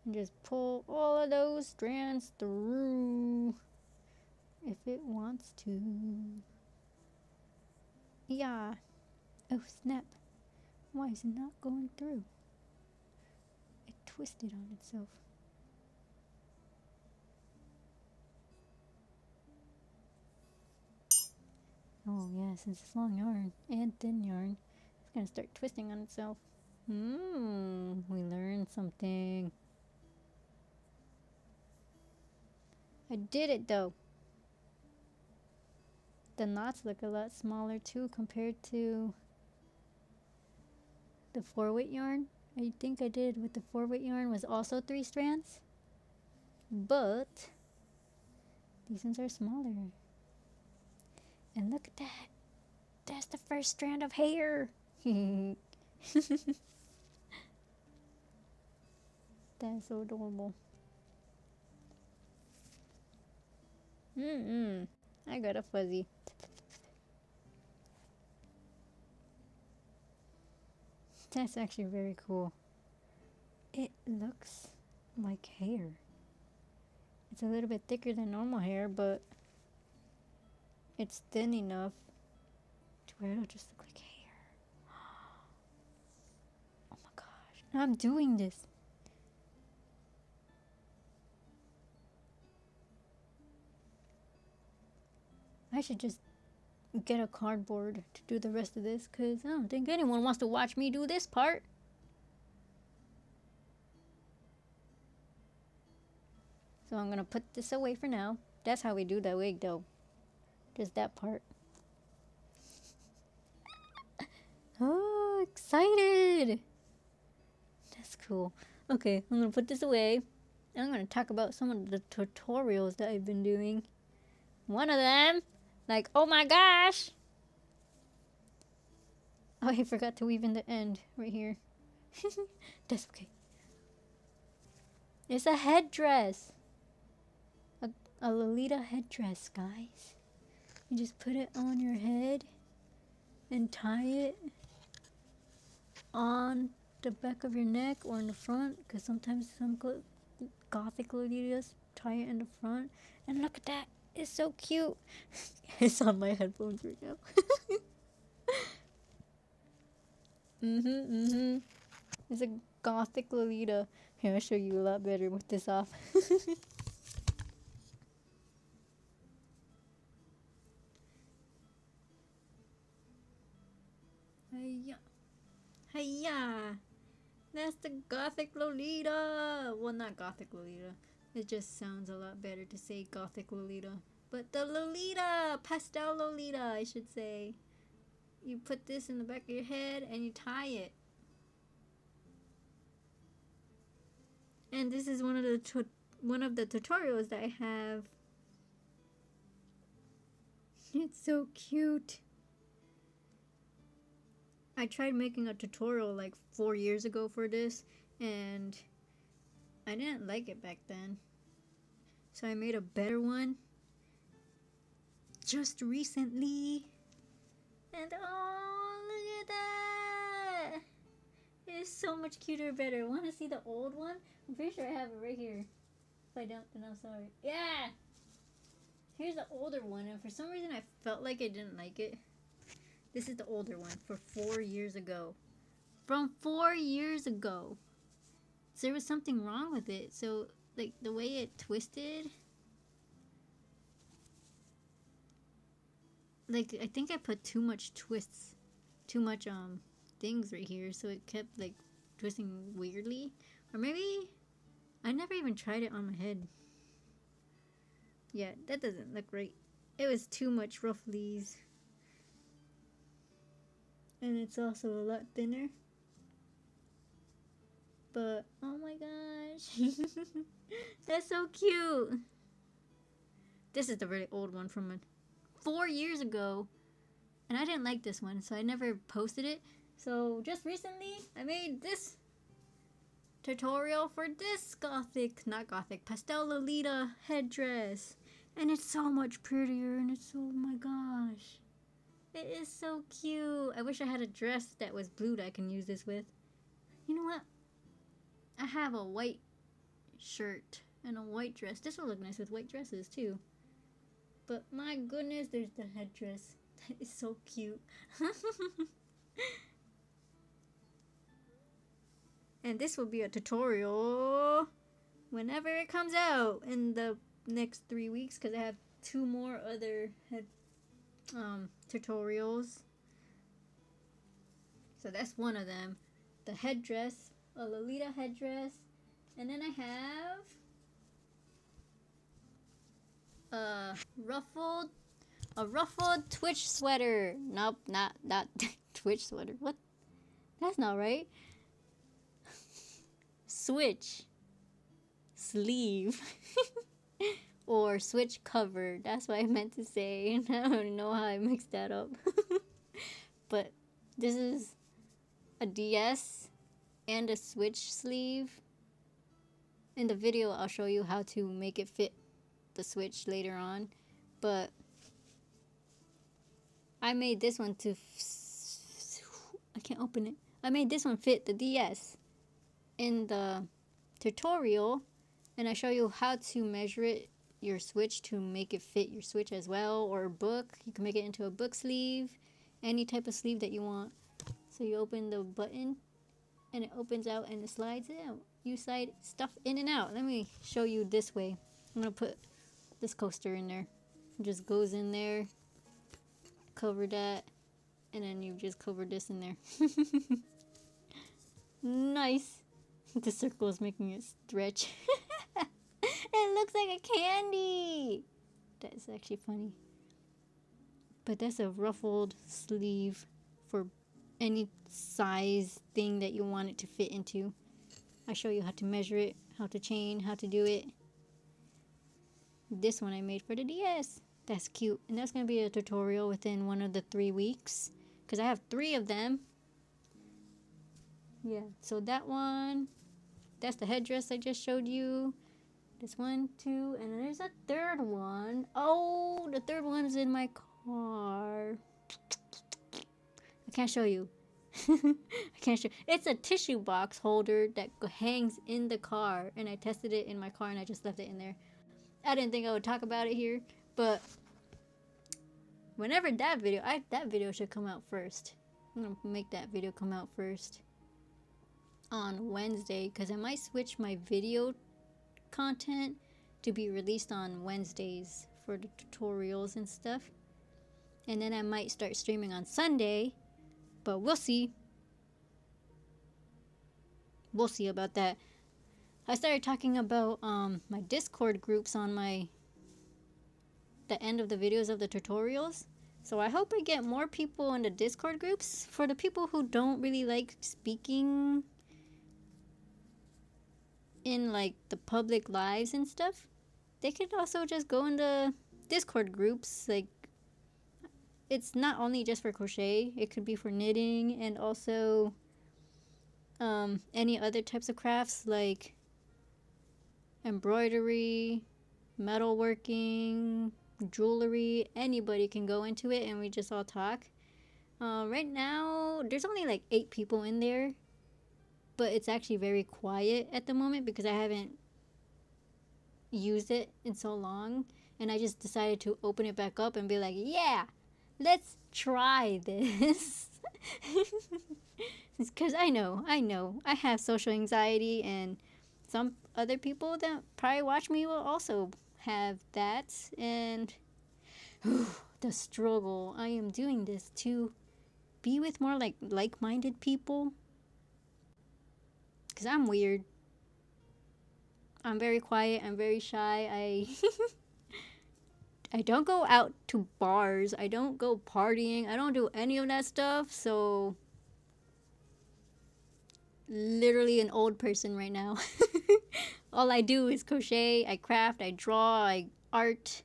And just pull all of those strands through if it wants to. Yeah. Oh snap. Why is it not going through? It twisted on itself. Oh yeah, since it's long yarn and thin yarn, it's gonna start twisting on itself. We learned something. I did it though. The knots look a lot smaller too compared to the 4-weight yarn. I think I did with the 4-weight yarn was also 3 strands. But these ones are smaller. And look at that. That's the first strand of hair. That's so adorable. I got a fuzzy. That's actually very cool. It looks like hair. It's a little bit thicker than normal hair, but it's thin enough to where it'll just look like hair. Oh my gosh. I'm doing this. I should just get a cardboard to do the rest of this because I don't think anyone wants to watch me do this part. So I'm gonna put this away for now. That's how we do the wig though. Just that part. Oh, excited! That's cool. Okay, I'm gonna put this away. And I'm gonna talk about some of the tutorials that I've been doing. One of them, like, oh my gosh! Oh, I forgot to weave in the end right here. That's okay. It's a headdress. A Lolita headdress, guys. You just put it on your head and tie it on the back of your neck or in the front, because sometimes some gothic Lolitas tie it in the front. And look at that. It's so cute. It's on my headphones right now. It's a gothic Lolita. Here, I'll show you a lot better with this off. Hiya. Hiya. That's the gothic Lolita. Well, not gothic Lolita. It just sounds a lot better to say gothic Lolita. But the Lolita, pastel Lolita, I should say. You put this in the back of your head and you tie it. And this is one of the tutorials that I have. It's so cute. I tried making a tutorial like 4 years ago for this, and I didn't like it back then. So I made a better one just recently. And oh, look at that! It is so much cuter, better. Want to see the old one? I'm pretty sure I have it right here. If I don't, then I'm sorry. Yeah! Here's the older one, and for some reason I felt like I didn't like it. This is the older one for 4 years ago. From 4 years ago. So there was something wrong with it. So, like, the way it twisted. Like, I think I put too much twists. Too much, things right here. So it kept, like, twisting weirdly. Or maybe I never even tried it on my head. Yeah, that doesn't look right. It was too much rufflies. And it's also a lot thinner. But, oh my gosh. That's so cute. This is the really old one from 4 years ago. And I didn't like this one, so I never posted it. So, just recently, I made this tutorial for this pastel Lolita headdress. And it's so much prettier, and it's, oh my gosh. It is so cute. I wish I had a dress that was blue that I can use this with. You know what? I have a white shirt and a white dress. This will look nice with white dresses too. But my goodness, there's the headdress. That is so cute. And this will be a tutorial whenever it comes out in the next 3 weeks, because I have 2 more other tutorials. So that's one of them. The headdress, a Lolita headdress. And then I have a ruffled a ruffled Twitch sweater. Nope, not Twitch sweater. What? That's not right. Switch sleeve or switch cover. That's what I meant to say. I don't know how I mixed that up. But this is a DS and a switch sleeve. In the video, I'll show you how to make it fit the switch later on. But I made this one to... I can't open it. I made this one fit the DS in the tutorial. And I show you how to measure it, your switch, to make it fit your switch as well. Or a book. You can make it into a book sleeve. Any type of sleeve that you want. So you open the button and it opens out and it slides out. You slide stuff in and out. Let me show you this way. I'm going to put this coaster in there. It just goes in there. Cover that. And then you just cover this in there. Nice. The circle is making it stretch. It looks like a candy. That's actually funny. But that's a ruffled sleeve for any size thing that you want it to fit into. I show you how to measure it, how to chain, how to do it. This one I made for the DS. That's cute. And that's going to be a tutorial within one of the 3 weeks. Because I have 3 of them. Yeah. So that one. That's the headdress I just showed you. This 1, 2. And then there's a third one. Oh, the third one's in my car. I can't show you. I can't show. It's a tissue box holder that hangs in the car. And I tested it in my car and I just left it in there. I didn't think I would talk about it here, but whenever that video should come out first. I'm gonna make that video come out first on Wednesday, because I might switch my video content to be released on Wednesdays for the tutorials and stuff, and then I might start streaming on Sunday, but we'll see. We'll see about that. I started talking about my Discord groups on the end of the videos of the tutorials. So I hope I get more people in the Discord groups. For the people who don't really like speaking in like the public lives and stuff, they could also just go in the Discord groups. Like, it's not only just for crochet, it could be for knitting and also any other types of crafts like embroidery, metalworking, jewelry. Anybody can go into it and we just all talk. Right now there's only like 8 people in there, but it's actually very quiet at the moment because I haven't used it in so long, and I just decided to open it back up and be like, yeah, let's try this. Because I know I have social anxiety, and some other people that probably watch me will also have that. And the struggle. I am doing this to be with more like-minded people, because I'm weird. I'm very quiet. I'm very shy. I don't go out to bars. I don't go partying. I don't do any of that stuff. So literally an old person right now. All I do is crochet, I craft, I draw, I art,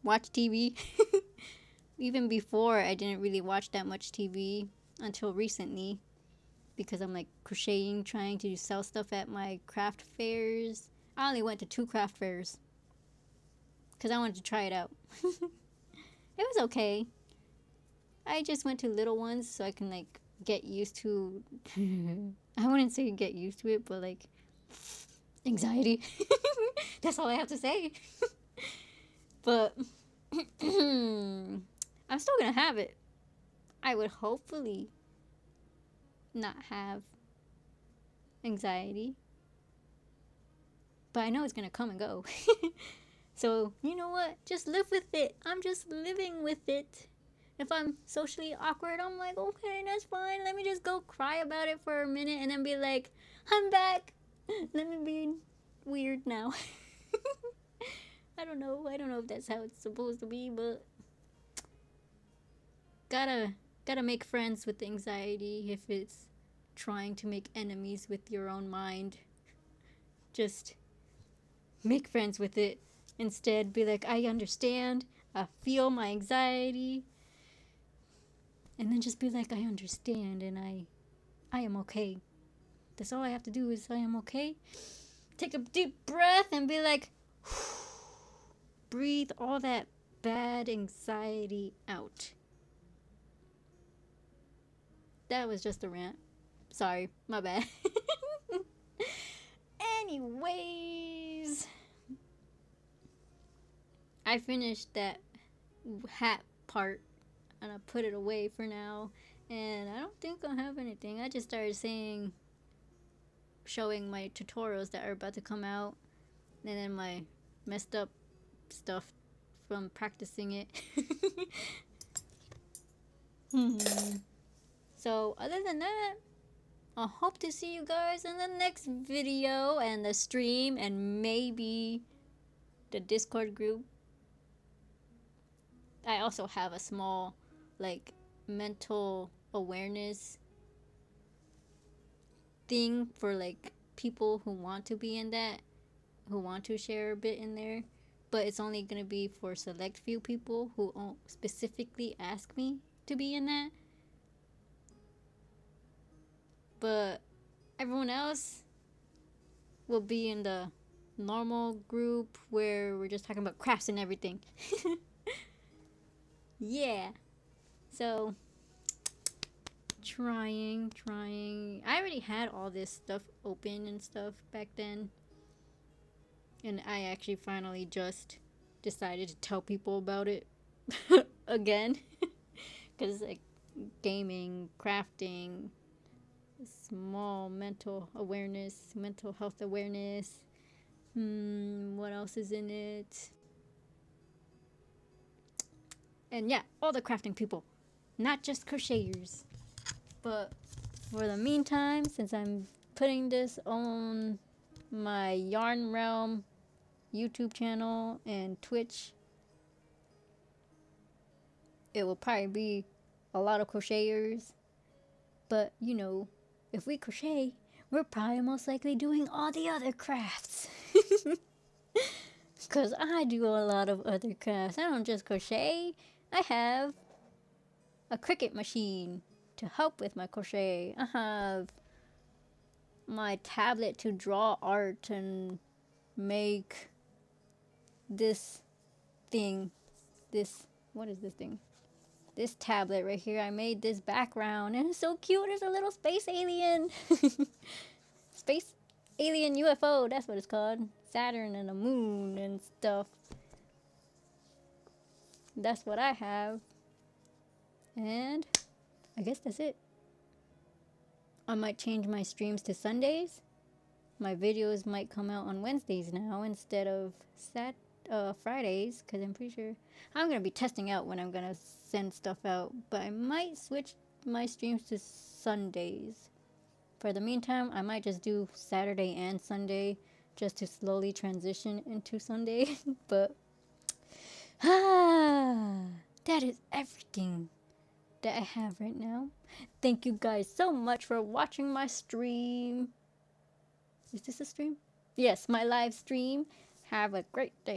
watch TV. Even before, I didn't really watch that much TV until recently, because I'm like crocheting, trying to sell stuff at my craft fairs. I only went to 2 craft fairs because I wanted to try it out. It was okay. I just went to little ones so I can like get used to I wouldn't say get used to it, but like anxiety. That's all I have to say. But I'm still gonna have it. I would hopefully not have anxiety, but I know it's gonna come and go. So you know what, just live with it. I'm just living with it. If I'm socially awkward, I'm like, okay, that's fine. Let me just go cry about it for a minute and then be like, I'm back. Let me be weird now. I don't know. I don't know if that's how it's supposed to be, but gotta gotta make friends with anxiety if it's trying to make enemies with your own mind. Just make friends with it. Instead, be like, I understand. I feel my anxiety. And then just be like, I understand and I am okay. That's all I have to do is I am okay. Take a deep breath and be like, breathe all that bad anxiety out. That was just a rant. Sorry, my bad. Anyways, I finished that hat part and I put it away for now. And I don't think I have anything. I just started showing my tutorials that are about to come out, and then my messed up stuff from practicing it. So, other than that, I hope to see you guys in the next video and the stream and maybe the Discord group. I also have a small, like, mental awareness thing for, like, people who want to be in that, who want to share a bit in there. But it's only going to be for select few people who specifically ask me to be in that. But everyone else will be in the normal group where we're just talking about crafts and everything. Yeah. So, trying. I already had all this stuff open and stuff back then. And I actually finally just decided to tell people about it again. Because, like, gaming, crafting, small mental awareness, mental health awareness. What else is in it? And yeah, all the crafting people, not just crocheters. But for the meantime, since I'm putting this on my Yarn Realm YouTube channel and Twitch, it will probably be a lot of crocheters. But you know, if we crochet, we're probably most likely doing all the other crafts. Because I do a lot of other crafts. I don't just crochet. I have a Cricut machine to help with my crochet. I have my tablet to draw art and make this thing. What is this thing? This tablet right here. I made this background and it's so cute. It's a little space alien. Space alien UFO. That's what it's called. Saturn and the moon and stuff. That's what I have. And I guess that's it. I might change my streams to Sundays. My videos might come out on Wednesdays now instead of Fridays, because I'm pretty sure I'm going to be testing out when I'm going to send stuff out. But I might switch my streams to Sundays. For the meantime, I might just do Saturday and Sunday just to slowly transition into Sunday. But that is everything that I have right now. Thank you guys so much for watching my stream. Is this a stream? Yes, my live stream. Have a great day.